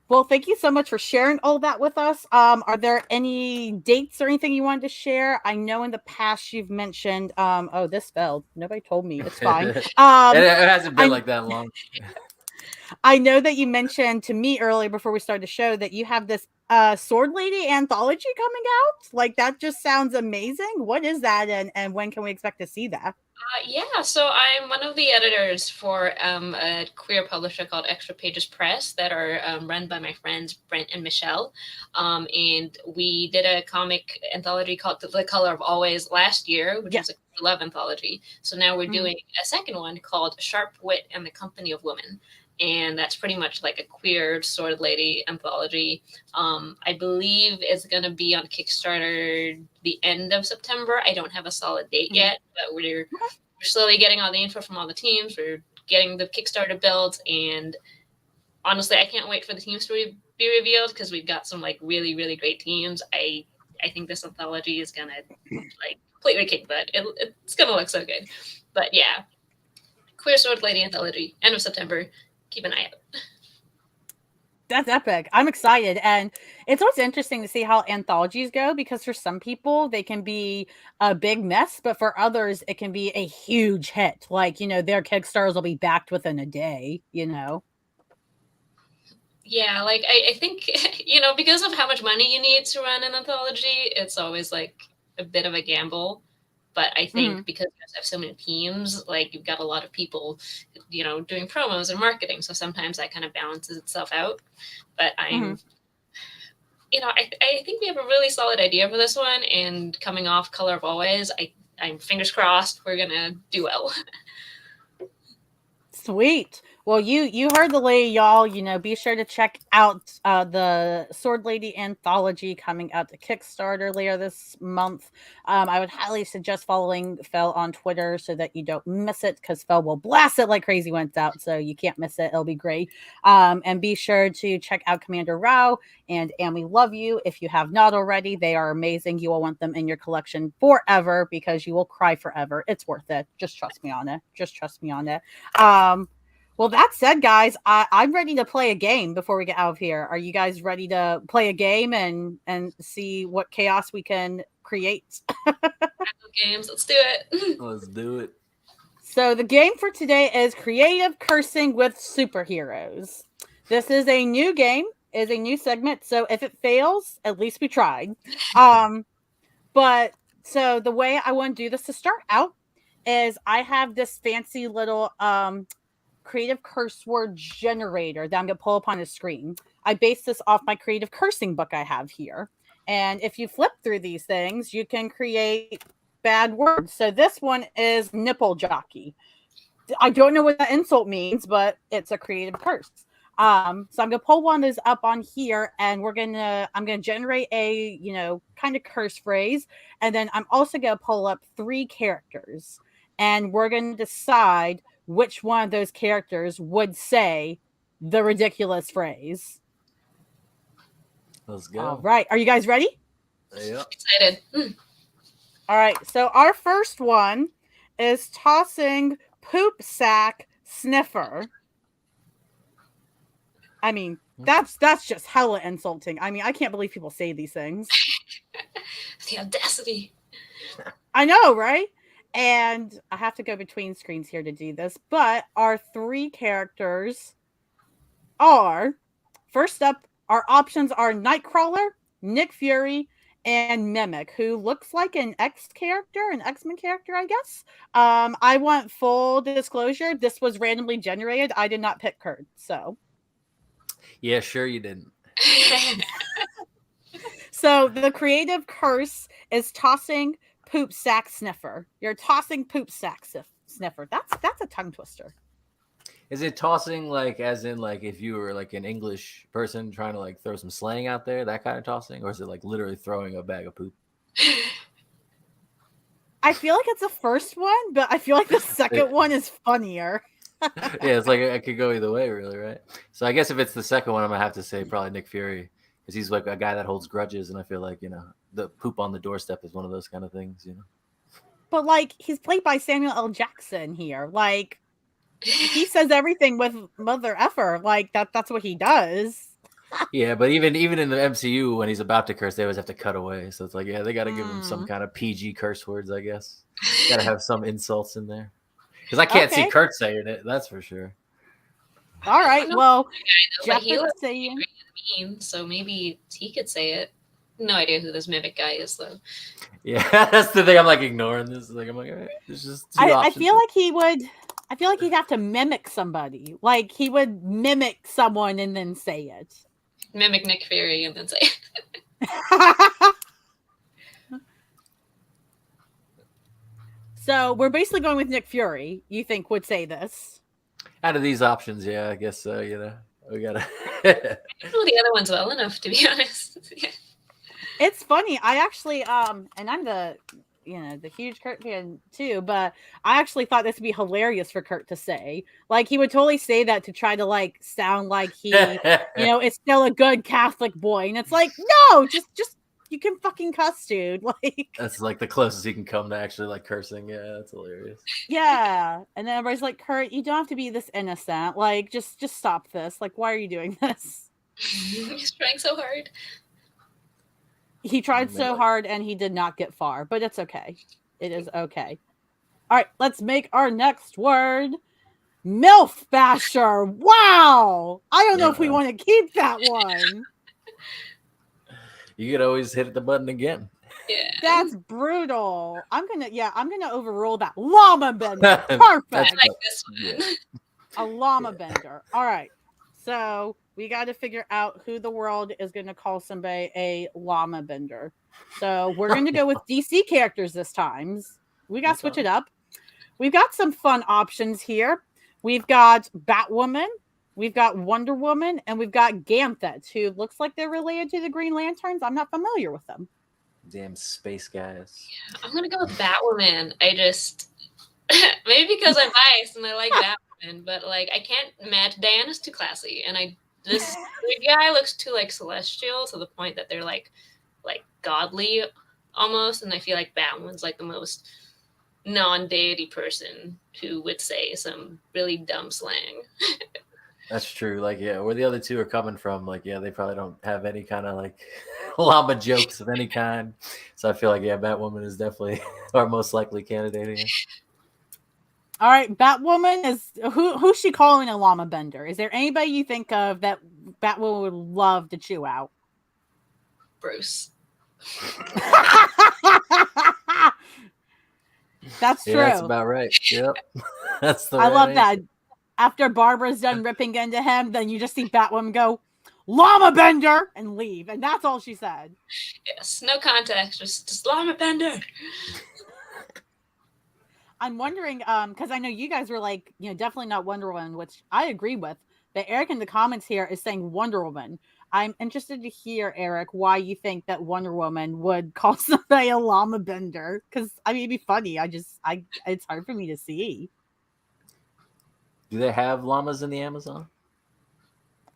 Well, thank you so much for sharing all that with us. Are there any dates or anything you wanted to share? I know in the past you've mentioned, oh, this failed. Nobody told me. It's fine. It hasn't been like that long. I know that you mentioned to me earlier before we started the show that you have this Sword Lady anthology coming out. Like that just sounds amazing. What is that, and when can we expect to see that? Yeah, so I'm one of the editors for a queer publisher called Extra Pages Press that are run by my friends Brent and Michelle. And we did a comic anthology called The Color of Always last year, which was a love anthology. So now we're doing a second one called Sharp Wit and the Company of Women. And that's pretty much like a queer Sword Lady anthology. I believe it's going to be on Kickstarter the end of September. I don't have a solid date yet, but we're slowly getting all the info from all the teams. We're getting the Kickstarter built, and honestly, I can't wait for the teams to be revealed because we've got some like really, really great teams. I I think this anthology is gonna like completely kick butt. It's gonna look so good. But yeah, Queer Sword Lady anthology, end of September. Keep an eye out. That's epic. I'm excited. And it's always interesting to see how anthologies go, because for some people they can be a big mess, but for others it can be a huge hit. Like, their Kickstarters will be backed within a day, Yeah, like I think, because of how much money you need to run an anthology, it's always like a bit of a gamble. But I think because you have so many teams, like you've got a lot of people, doing promos and marketing. So sometimes that kind of balances itself out. But I think we have a really solid idea for this one. And coming off Color of Always, I'm fingers crossed we're going to do well. Sweet. Well, you heard the lady, y'all. Be sure to check out the Sword Lady anthology coming out to Kickstarter later this month. I would highly suggest following Fel on Twitter so that you don't miss it, because Fel will blast it like crazy when it's out, so you can't miss it. It'll be great. And be sure to check out Commander Rao and We Love You if you have not already. They are amazing. You will want them in your collection forever, because you will cry forever. It's worth it. Just trust me on it. Well, that said, guys, I'm ready to play a game before we get out of here. Are you guys ready to play a game and see what chaos we can create? Games, let's do it. Let's do it. So the game for today is Creative Cursing with Superheroes. This is a new game, is a new segment. So if it fails, at least we tried. But so the way I want to do this to start out is I have this fancy little creative curse word generator that I'm going to pull up on the screen. I base this off my creative cursing book I have here. And if you flip through these things, you can create bad words. So this one is nipple jockey. I don't know what that insult means, but it's a creative curse. So I'm going to pull one of those up on here, and I'm going to generate a, kind of curse phrase. And then I'm also going to pull up 3 characters, and we're going to decide which one of those characters would say the ridiculous phrase. Let's go. All right. Are you guys ready? Yeah. Excited. All right. So our first one is tossing poop sack sniffer. I mean, that's just hella insulting. I mean, I can't believe people say these things. The audacity. I know, right? And I have to go between screens here to do this, but our 3 characters are, first up, our options are Nightcrawler, Nick Fury, and Mimic, who looks like an X-Men character, I guess. I want full disclosure. This was randomly generated. I did not pick Kurt, so. Yeah, sure you didn't. So the creative curse is tossing poop sack sniffer. You're tossing poop sack sniffer. That's a tongue twister. Is it tossing like as in like if you were like an English person trying to like throw some slang out there, that kind of tossing, or is it like literally throwing a bag of poop? I feel like it's the first one, but I feel like the second one is funnier. Yeah, it's like I could go either way, really, right? So I guess if it's the second one, I'm gonna have to say probably Nick Fury, because he's like a guy that holds grudges, and I feel like the poop on the doorstep is one of those kind of things, But like he's played by Samuel L. Jackson here, like he says everything with mother effer, like that's what he does. Yeah, but even in the MCU, when he's about to curse, they always have to cut away. So it's like, yeah, they got to give him some kind of PG curse words, I guess. Got to have some insults in there, because I can't see Kurt saying it. That's for sure. All right, well, Jeff is saying mean, so maybe he could say it. No idea who this Mimic guy is, though. Yeah, that's the thing. I'm like ignoring this. Like I'm like, all right, there's just two options. I feel like he'd have to mimic somebody. Like he would mimic someone and then say it. Mimic Nick Fury and then say it. So we're basically going with Nick Fury. You think would say this? Out of these options, yeah, I guess so. We gotta. I don't know the other ones well enough, to be honest. Yeah. It's funny. I actually, and I'm the huge Kurt fan too, but I actually thought this would be hilarious for Kurt to say. Like he would totally say that to try to like sound like he, is still a good Catholic boy, and it's like, no, just You can fucking cuss, dude. Like that's like the closest he can come to actually like cursing. Yeah, that's hilarious. Yeah, and then everybody's like, Kurt, you don't have to be this innocent. Like, just stop this. Like, why are you doing this? He's trying so hard. He tried so hard and he did not get far, but it's okay. It is okay. All right, let's make our next word. MILF basher. Wow. I don't know if we want to keep that one. You could always hit the button again. Yeah. That's brutal. I'm gonna overrule that. Llama bender. Perfect. I like this one. Yeah. A llama bender. All right. So we got to figure out who the world is going to call somebody a llama bender. So we're going to go with DC characters this time. We got to switch it up. We've got some fun options here. We've got Batwoman, we've got Wonder Woman, and we've got Gambit, who looks like they're related to the Green Lanterns. I'm not familiar with them. Damn space guys. Yeah, I'm going to go with Batwoman. I just, maybe because I'm biased and I like Batwoman, but like I can't match. Diana's too classy, and this guy looks too like celestial to the point that they're like godly almost, and I feel like Batwoman's like the most non-deity person who would say some really dumb slang. That's true. Like, yeah, where the other two are coming from, like, yeah, they probably don't have any kind of like llama jokes of any kind. So I feel like, yeah, Batwoman is definitely our most likely candidate here. All right, Batwoman is who's she calling a llama bender? Is there anybody you think of that Batwoman would love to chew out? Bruce. That's true. Yeah, that's about right. Yep. That's the I right love answer. that. After Barbara's done ripping into him, then you just see Batwoman go, llama bender, and leave. And that's all she said. Yes, no context, just llama bender. I'm wondering, because I know you guys were like, definitely not Wonder Woman, which I agree with. But Eric in the comments here is saying Wonder Woman. I'm interested to hear, Eric, why you think that Wonder Woman would call somebody a llama bender. Because, I mean, it'd be funny. It's hard for me to see. Do they have llamas in the Amazon?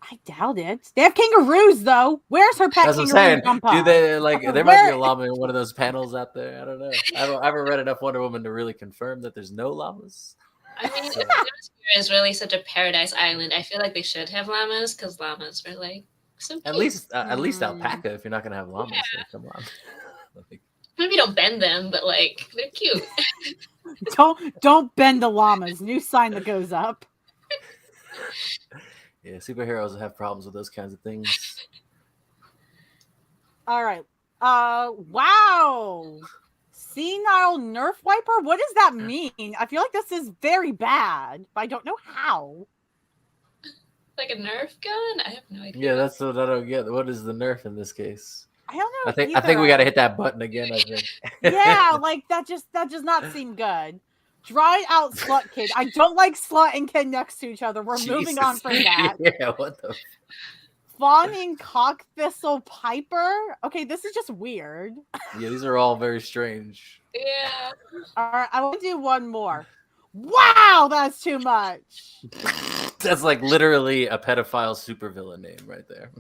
I doubt it. They have kangaroos, though. Where's her pet kangaroo? Do they like? There might be a llama in one of those panels out there. I don't know. I haven't read enough Wonder Woman to really confirm that there's no llamas. I mean, if is really such a paradise island, I feel like they should have llamas because llamas are like so cute. At least alpaca. If you're not gonna have llamas, Yeah. so come on. Maybe don't bend them, but like they're cute. Don't bend the llamas. New sign that goes up. Yeah, superheroes have problems with those kinds of things. All right. Wow. Senile Nerf wiper? What does that mean? I feel like this is very bad, but I don't know how. Like a Nerf gun? I have no idea. Yeah, that's what I don't get. What is the Nerf in this case? I don't know. I think we got to hit that button again. I think. Yeah, like that does not seem good. Dried out slut kid. I don't like slut and kid next to each other. We're moving on from that. Yeah, what the? Fawning cock thistle piper. Okay, this is just weird. Yeah, these are all very strange. Yeah. All right, I want to do one more. Wow, that's too much. That's like literally a pedophile supervillain name right there.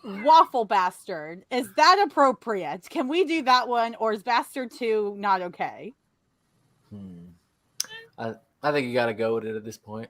Waffle bastard. Is that appropriate? Can we do that one, or is bastard 2 not okay? I think you got to go with it at this point.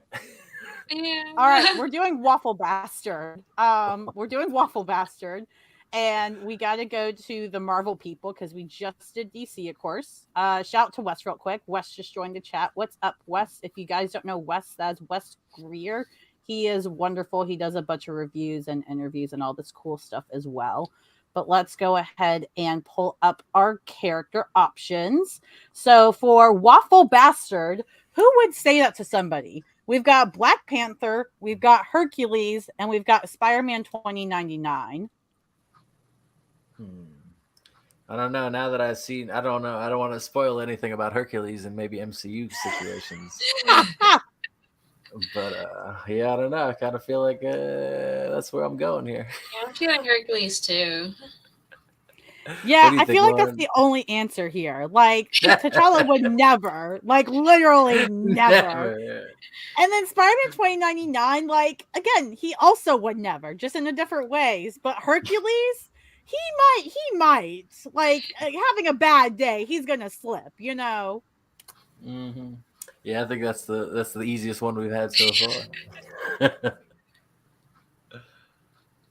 Yeah. All right, we're doing waffle bastard. We're doing waffle bastard, and we got to go to the Marvel people because we just did DC, of course. Shout out to Wes real quick. Wes just joined the chat. What's up, Wes? If you guys don't know Wes, that's Wes Greer. He is wonderful. He does a bunch of reviews and interviews and all this cool stuff as well. But let's go ahead and pull up our character options. So for Waffle Bastard, who would say that to somebody? We've got Black Panther, we've got Hercules, and we've got Spider-Man 2099. I don't know. Now that I've seen, I don't know. I don't want to spoil anything about Hercules and maybe MCU situations. But yeah, I don't know. I kind of feel like that's where I'm going here. Yeah, I'm feeling Hercules too. Yeah, I feel like that's the only answer here. Like, T'Challa would never, like, literally never. Yeah. And then Spider-Man 2099, like, again, he also would never, just in a different ways. But Hercules, He might. Like, having a bad day, he's gonna slip, you know. Mm-hmm. Yeah, I think that's the easiest one we've had so far.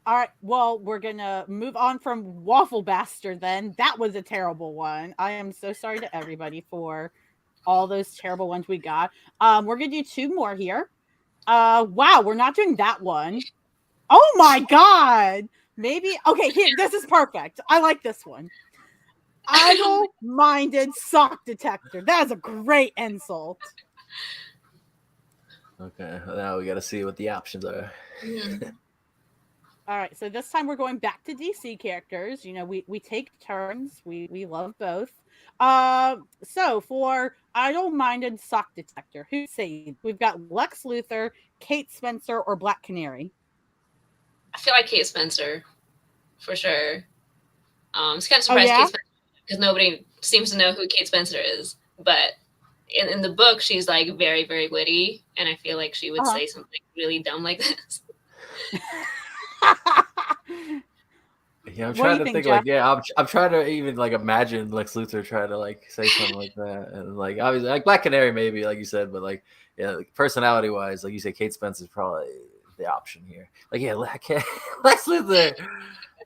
All right, well, we're gonna move on from Waffle Bastard then. That was a terrible one. I am so sorry to everybody for all those terrible ones we got. We're gonna do 2 more here. Wow, we're not doing that one. Oh my god! Maybe okay, here, this is perfect. I like this one. Idle-minded sock detector. That is a great insult. Okay, now we got to see what the options are. All right, so this time we're going back to DC characters. You know, we take turns. We love both. So for idle-minded sock detector, who's saved? We've got Lex Luthor, Kate Spencer, or Black Canary. I feel like Kate Spencer, for sure. It's kind of surprised Kate Spencer because nobody seems to know who Kate Spencer is. But in the book, she's like very, very witty, and I feel like she would say something really dumb like this. Yeah, I'm trying to think, like, I'm trying to even like imagine Lex Luthor trying to like say something like that, and like obviously like Black Canary maybe, like you said, but like like, personality wise, like you say, Kate Spencer's probably the option here. Like Lex Luthor,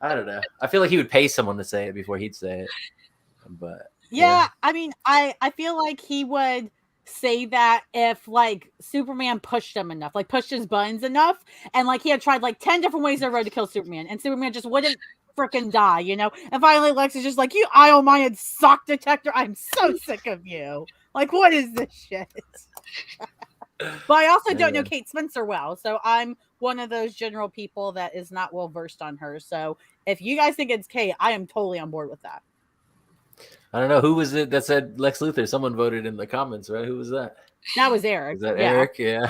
I don't know. I feel like he would pay someone to say it before he'd say it, but yeah. I mean, I feel like he would say that if like Superman pushed him enough, like pushed his buttons enough, and like he had tried like 10 different ways in a row to kill Superman, and Superman just wouldn't freaking die, you know. And finally Lex is just like, you idle-minded sock detector, I'm so sick of you. Like, what is this shit? But I also don't know Kate Spencer well, so I'm one of those general people that is not well versed on her. So if you guys think it's Kate, I am totally on board with that. I don't know, who was it that said Lex Luthor? Someone voted in the comments, right? Who was that? That was Eric. Is that Eric? Yeah.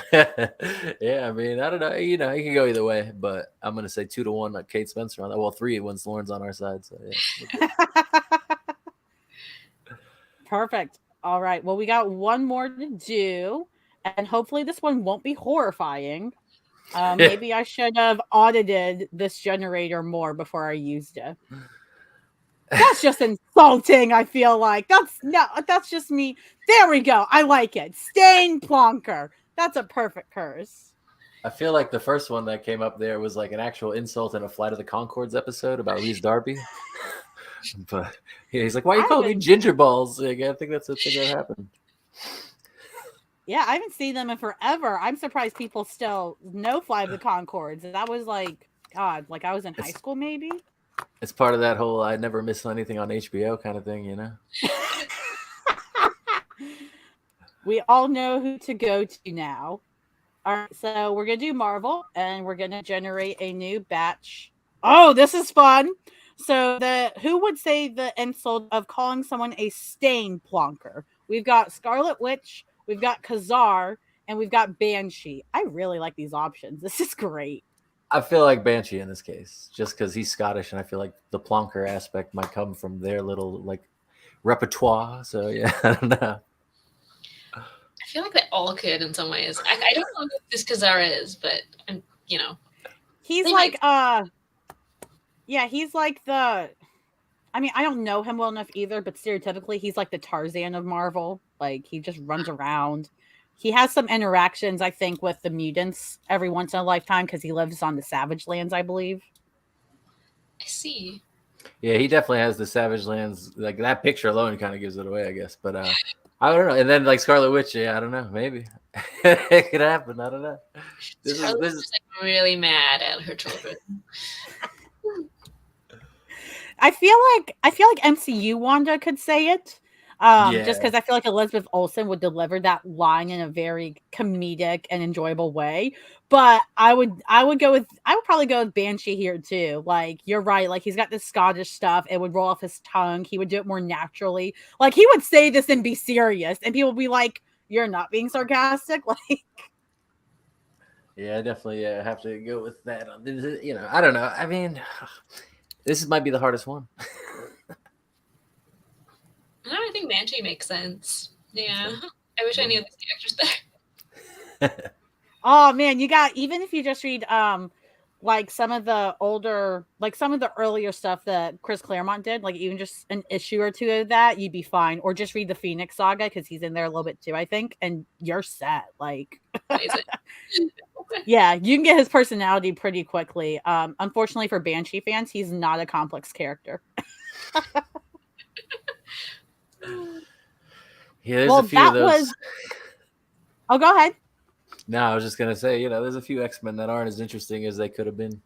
Yeah, I mean, I don't know. You know, it can go either way, but I'm going to say 2-1 like Kate Spencer on that. Well, 3 once Lauren's on our side. So, yeah. Perfect. All right. Well, we got one more to do, and hopefully this one won't be horrifying. Maybe I should have audited this generator more before I used it. That's just insulting, I feel like. That's just me. There we go. I like it. Stain Plonker. That's a perfect curse. I feel like the first one that came up there was like an actual insult in a Flight of the Conchords episode about Reese Darby. But yeah, he's like, why are you calling me ginger balls? Like, I think that's the thing that happened. Yeah, I haven't seen them in forever. I'm surprised people still know Flight of the Conchords. That was like, God, like I was in high school maybe. It's part of that whole I never miss anything on HBO kind of thing, you know? We all know who to go to now. All right, so we're going to do Marvel, and we're going to generate a new batch. Oh, this is fun. So who would say the insult of calling someone a stain plonker? We've got Scarlet Witch, we've got Khazar, and we've got Banshee. I really like these options. This is great. I feel like Banshee in this case, just because he's Scottish, and I feel like the plonker aspect might come from their little like repertoire. So yeah, I don't know. I feel like they all could in some ways. I don't know who this Khazar is, but you know, he's like he's like the. I mean, I don't know him well enough either, but stereotypically, he's like the Tarzan of Marvel. Like he just runs around. He has some interactions, I think, with the mutants every once in a lifetime because he lives on the Savage Lands, I believe. I see. Yeah, he definitely has the Savage Lands. Like that picture alone kind of gives it away, I guess. But I don't know. And then like Scarlet Witch, yeah, I don't know. Maybe it could happen. I don't know. This is like really mad at her children. I feel like MCU Wanda could say it. Just because I feel like Elizabeth Olsen would deliver that line in a very comedic and enjoyable way. But I would probably go with Banshee here too. Like you're right. Like he's got this Scottish stuff. It would roll off his tongue. He would do it more naturally. Like he would say this and be serious, and people would be like, "You're not being sarcastic." Like, yeah, I definitely have to go with that. You know, I don't know. I mean, this might be the hardest one. I think Banshee makes sense. Yeah. I wish I knew these characters better. Oh man, you got, even if you just read like some of the earlier stuff that Chris Claremont did, like even just an issue or two of that, you'd be fine. Or just read the Phoenix Saga because he's in there a little bit too, I think, and you're set. Like, yeah, you can get his personality pretty quickly. Unfortunately for Banshee fans, he's not a complex character. Yeah, there's a few of those. Oh, go ahead. No, I was just gonna say, there's a few X-Men that aren't as interesting as they could have been,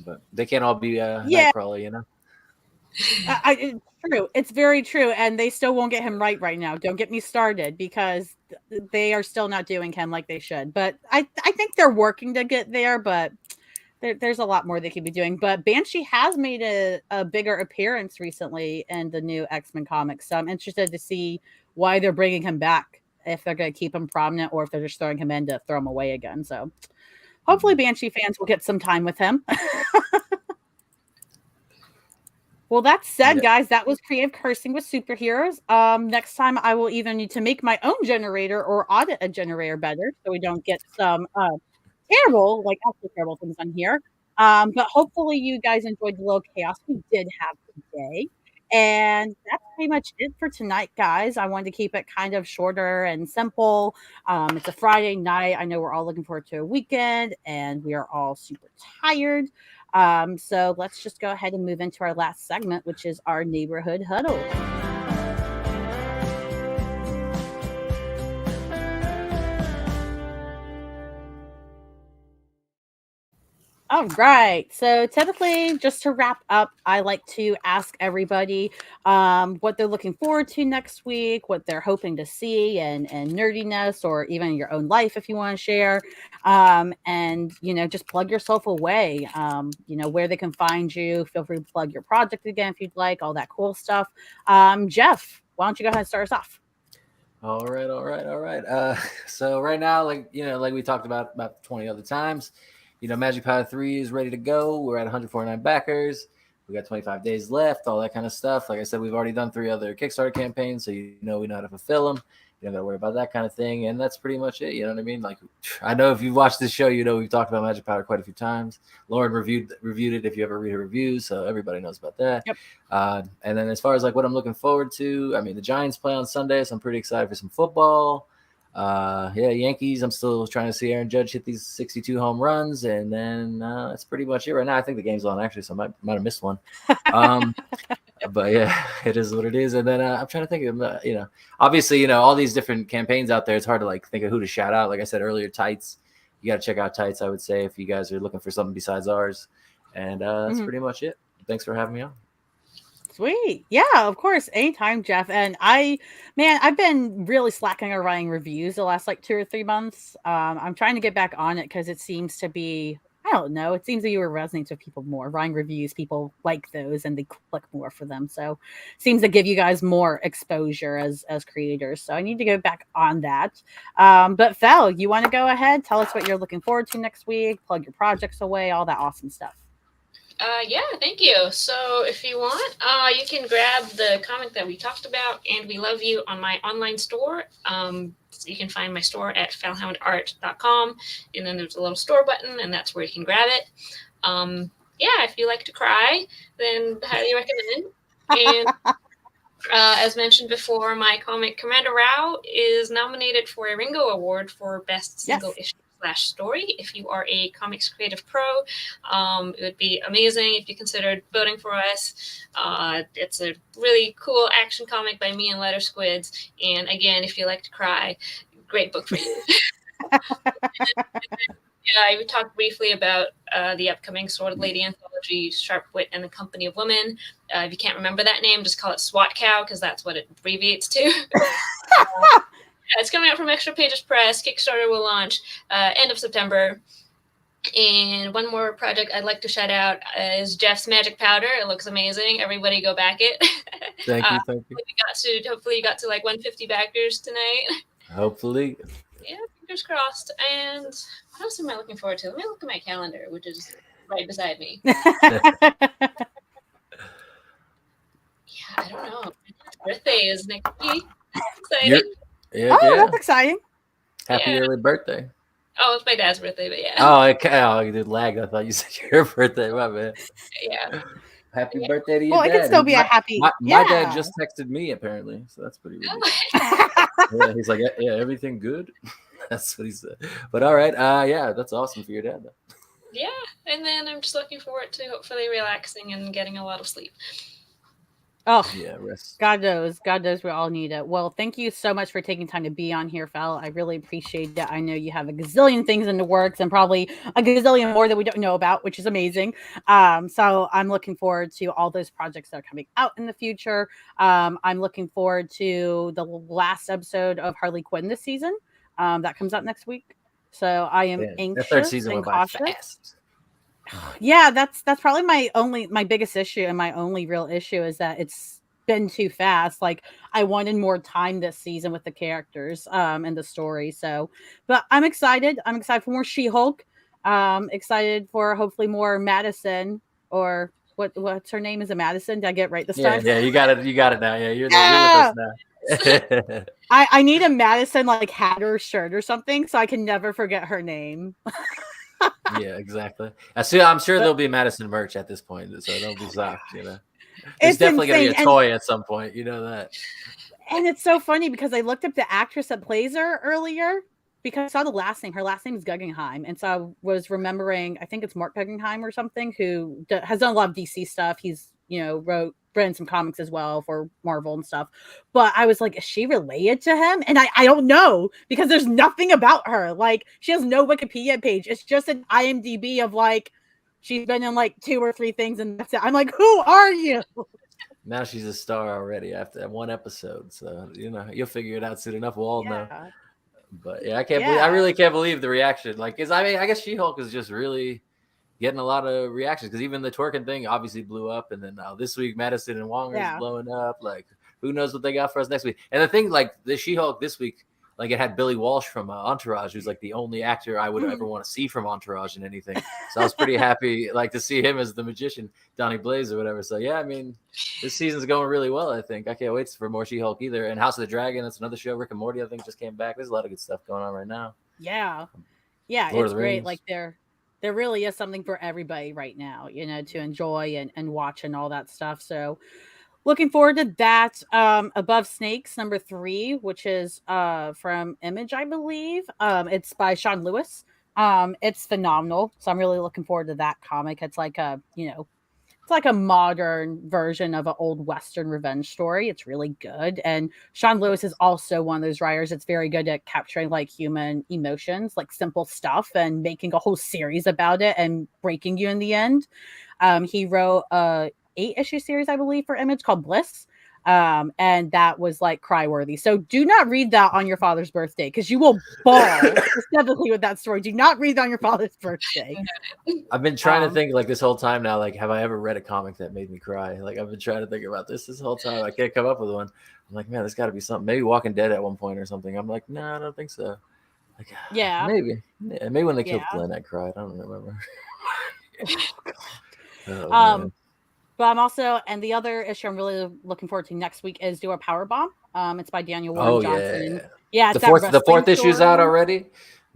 but they can't all be Nightcrawler, It's true. It's very true, and they still won't get him right now. Don't get me started, because they are still not doing him like they should. But I think they're working to get there, but there's a lot more they could be doing. But Banshee has made a bigger appearance recently in the new X-Men comics, so I'm interested to see why they're bringing him back, if they're going to keep him prominent or if they're just throwing him in to throw him away again. So hopefully Banshee fans will get some time with him. Well, that said, guys, that was Creative Cursing with Superheroes. Next time I will either need to make my own generator or audit a generator better, so we don't get some terrible things on here. But hopefully you guys enjoyed the little chaos we did have today. And that's pretty much it for tonight, guys. I wanted to keep it kind of shorter and simple. It's a Friday night. I know we're all looking forward to a weekend, and we are all super tired. So let's just go ahead and move into our last segment, which is our Neighborhood Huddle. All right. So typically, just to wrap up, I like to ask everybody what they're looking forward to next week, what they're hoping to see, and nerdiness, or even your own life if you want to share. And just plug yourself away. Where they can find you. Feel free to plug your project again if you'd like. All that cool stuff. Jeff, why don't you go ahead and start us off? All right. So right now, like we talked about 20 other times. Magic Powder 3 is ready to go. We're at 149 backers. We got 25 days left, all that kind of stuff. Like I said, we've already done 3 other Kickstarter campaigns, so we know how to fulfill them. You don't got to worry about that kind of thing. And that's pretty much it. You know what I mean? Like, I know if you've watched this show, we've talked about Magic Powder quite a few times. Lauren reviewed it if you ever read her reviews, so everybody knows about that. Yep. And then as far as like what I'm looking forward to, I mean, the Giants play on Sunday, so I'm pretty excited for some football. Yankees, I'm still trying to see Aaron Judge hit these 62 home runs, and then that's pretty much it right now. I think the game's on, actually, so I might have missed one. But yeah, it is what it is. And then I'm trying to think of, obviously, all these different campaigns out there. It's hard to like think of who to shout out. Like I said earlier, Tights. You got to check out Tights, I would say, if you guys are looking for something besides ours. And that's pretty much it. Thanks for having me on. Sweet. Yeah, of course. Anytime, Jeff. And I've been really slacking on writing reviews the last 2 or 3 months. I'm trying to get back on it because it seems to be, I don't know, it seems that you were resonating with people more. Writing reviews, people like those and they click more for them. So it seems to give you guys more exposure as creators. So I need to go back on that. But Fel, you want to go ahead? Tell us what you're looking forward to next week, plug your projects away, all that awesome stuff. Yeah, thank you. So if you want, you can grab the comic that we talked about, And We Love You, on my online store. You can find my store at falhoundart.com, and then there's a little store button, and that's where you can grab it. If you like to cry, then highly recommend. And as mentioned before, my comic Commander Rao is nominated for a Ringo Award for Best Single Issue story. If you are a comics creative pro, it would be amazing if you considered voting for us. It's a really cool action comic by me and Letter Squids. And again, if you like to cry, great book for you. I talked briefly about the upcoming Sword Lady anthology, Sharp Wit and the Company of Women. If you can't remember that name, just call it SWAT Cow, because that's what it abbreviates to. It's coming out from Extra Pages Press. Kickstarter will launch end of September. And one more project I'd like to shout out is Jeff's Magic Powder. It looks amazing. Everybody go back it. Thank you. Hopefully you got to 150 backers tonight. Hopefully. Yeah, fingers crossed. And what else am I looking forward to? Let me look at my calendar, which is right beside me. I don't know. My birthday is next week. Exciting. That's exciting. Happy early birthday. Oh, it's my dad's birthday, but yeah. Oh, okay. Oh, you did lag. I thought you said your birthday. My bad. Yeah. Happy birthday to your Well, it dad. could still be a happy. My dad just texted me apparently, so that's pretty ridiculous. Yeah, he's like, yeah, everything good. That's what he said. But all right, yeah, that's awesome for your dad, though. Yeah, and then I'm just looking forward to hopefully relaxing and getting a lot of sleep. Oh, Yeah, rest. God knows we all need it. Well, thank you so much for taking time to be on here, Fel. I really appreciate it. I know you have a gazillion things in the works and probably a gazillion more that we don't know about, which is amazing. So I'm looking forward to all those projects that are coming out in the future. I'm looking forward to the last episode of Harley Quinn this season. That comes out next week. So I am anxious. That third season and went by cautious. fast. Yeah, that's probably my biggest issue, and my only real issue is that it's been too fast. Like, I wanted more time this season with the characters and the story. So, but I'm excited. I'm excited for more She-Hulk. Excited for hopefully more Madison, or what's her name? Is it Madison? Did I get it right this time? Yeah, you got it. You got it now. Yeah, you're with us now. I need a Madison like Hatter shirt or something so I can never forget her name. Yeah, exactly. I'm sure there'll be Madison merch at this point, so don't be shocked. You know, it's definitely gonna be a toy at some point. You know that. And it's so funny because I looked up the actress that plays her earlier because I saw the last name. Her last name is Guggenheim, and so I was remembering. I think it's Mark Guggenheim or something who has done a lot of DC stuff. He's written some comics as well for Marvel and stuff. But I was like, is she related to him? And I don't know because there's nothing about her. Like, she has no Wikipedia page. It's just an IMDb of like, she's been in like 2 or 3 things and that's it. I'm like, who are you? Now she's a star already after that one episode. So, you'll figure it out soon enough. We'll all know. But yeah, I really can't believe the reaction. Like, I guess She-Hulk is just really getting a lot of reactions because even the twerking thing obviously blew up, and then now this week Madison and Wong is blowing up. Like, who knows what they got for us next week? And the thing, like the She-Hulk this week, like it had Billy Walsh from Entourage, who's like the only actor I would ever want to see from Entourage in anything. So I was pretty happy, like, to see him as the magician, Donnie Blaze or whatever. So yeah, I mean, this season's going really well. I think I can't wait for more She-Hulk either. And House of the Dragon, that's another show. Rick and Morty, I think, just came back. There's a lot of good stuff going on right now. Yeah, it's great. Like there really is something for everybody right now, to enjoy and watch and all that stuff. So looking forward to that. Above Snakes, number 3, which is from Image, I believe. It's by Sean Lewis. It's phenomenal. So I'm really looking forward to that comic. It's like it's like a modern version of an old Western revenge story. It's really good. And Sean Lewis is also one of those writers that's very good at capturing like human emotions, like simple stuff, and making a whole series about it and breaking you in the end. He wrote a 8-issue series, I believe, for Image called Bliss. And that was like cry-worthy. So do not read that on your father's birthday because you will bawl specifically with that story. Do not read it on your father's birthday. I've been trying to think like this whole time now, like, have I ever read a comic that made me cry? Like, I've been trying to think about this whole time. I can't come up with one. I'm like, man, there's got to be something. Maybe Walking Dead at one point or something. I'm like, no, I don't think so. Like, yeah, maybe. Yeah, maybe when they killed Glenn, I cried. I don't remember. But I'm also, and the other issue I'm really looking forward to next week is Do a Power Bomb. It's by Daniel Warren Johnson. Yeah, it's the fourth issue's out already.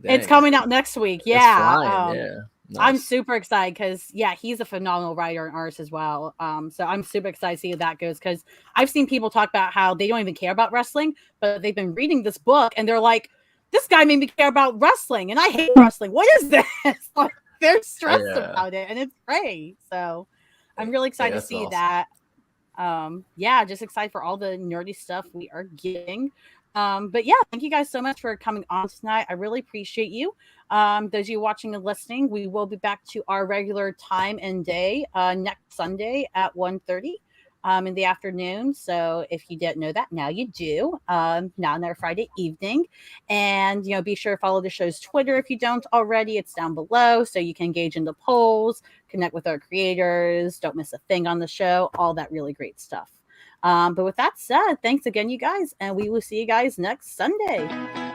Dang. It's coming out next week. Yeah, yeah. Nice. I'm super excited because he's a phenomenal writer and artist as well. So I'm super excited to see how that goes because I've seen people talk about how they don't even care about wrestling, but they've been reading this book and they're like, "This guy made me care about wrestling, and I hate wrestling. What is this?" Like, they're stressed about it, and it's great. So I'm really excited to see that. Just excited for all the nerdy stuff we are getting. But yeah, thank you guys so much for coming on tonight. I really appreciate you. Those of you watching and listening, we will be back to our regular time and day next Sunday at 1:30 in the afternoon. So if you didn't know that, now you do. Now another Friday evening. And, be sure to follow the show's Twitter if you don't already. It's down below so you can engage in the polls, connect with our creators, don't miss a thing on the show, all that really great stuff. But with that said, thanks again, you guys, and we will see you guys next Sunday.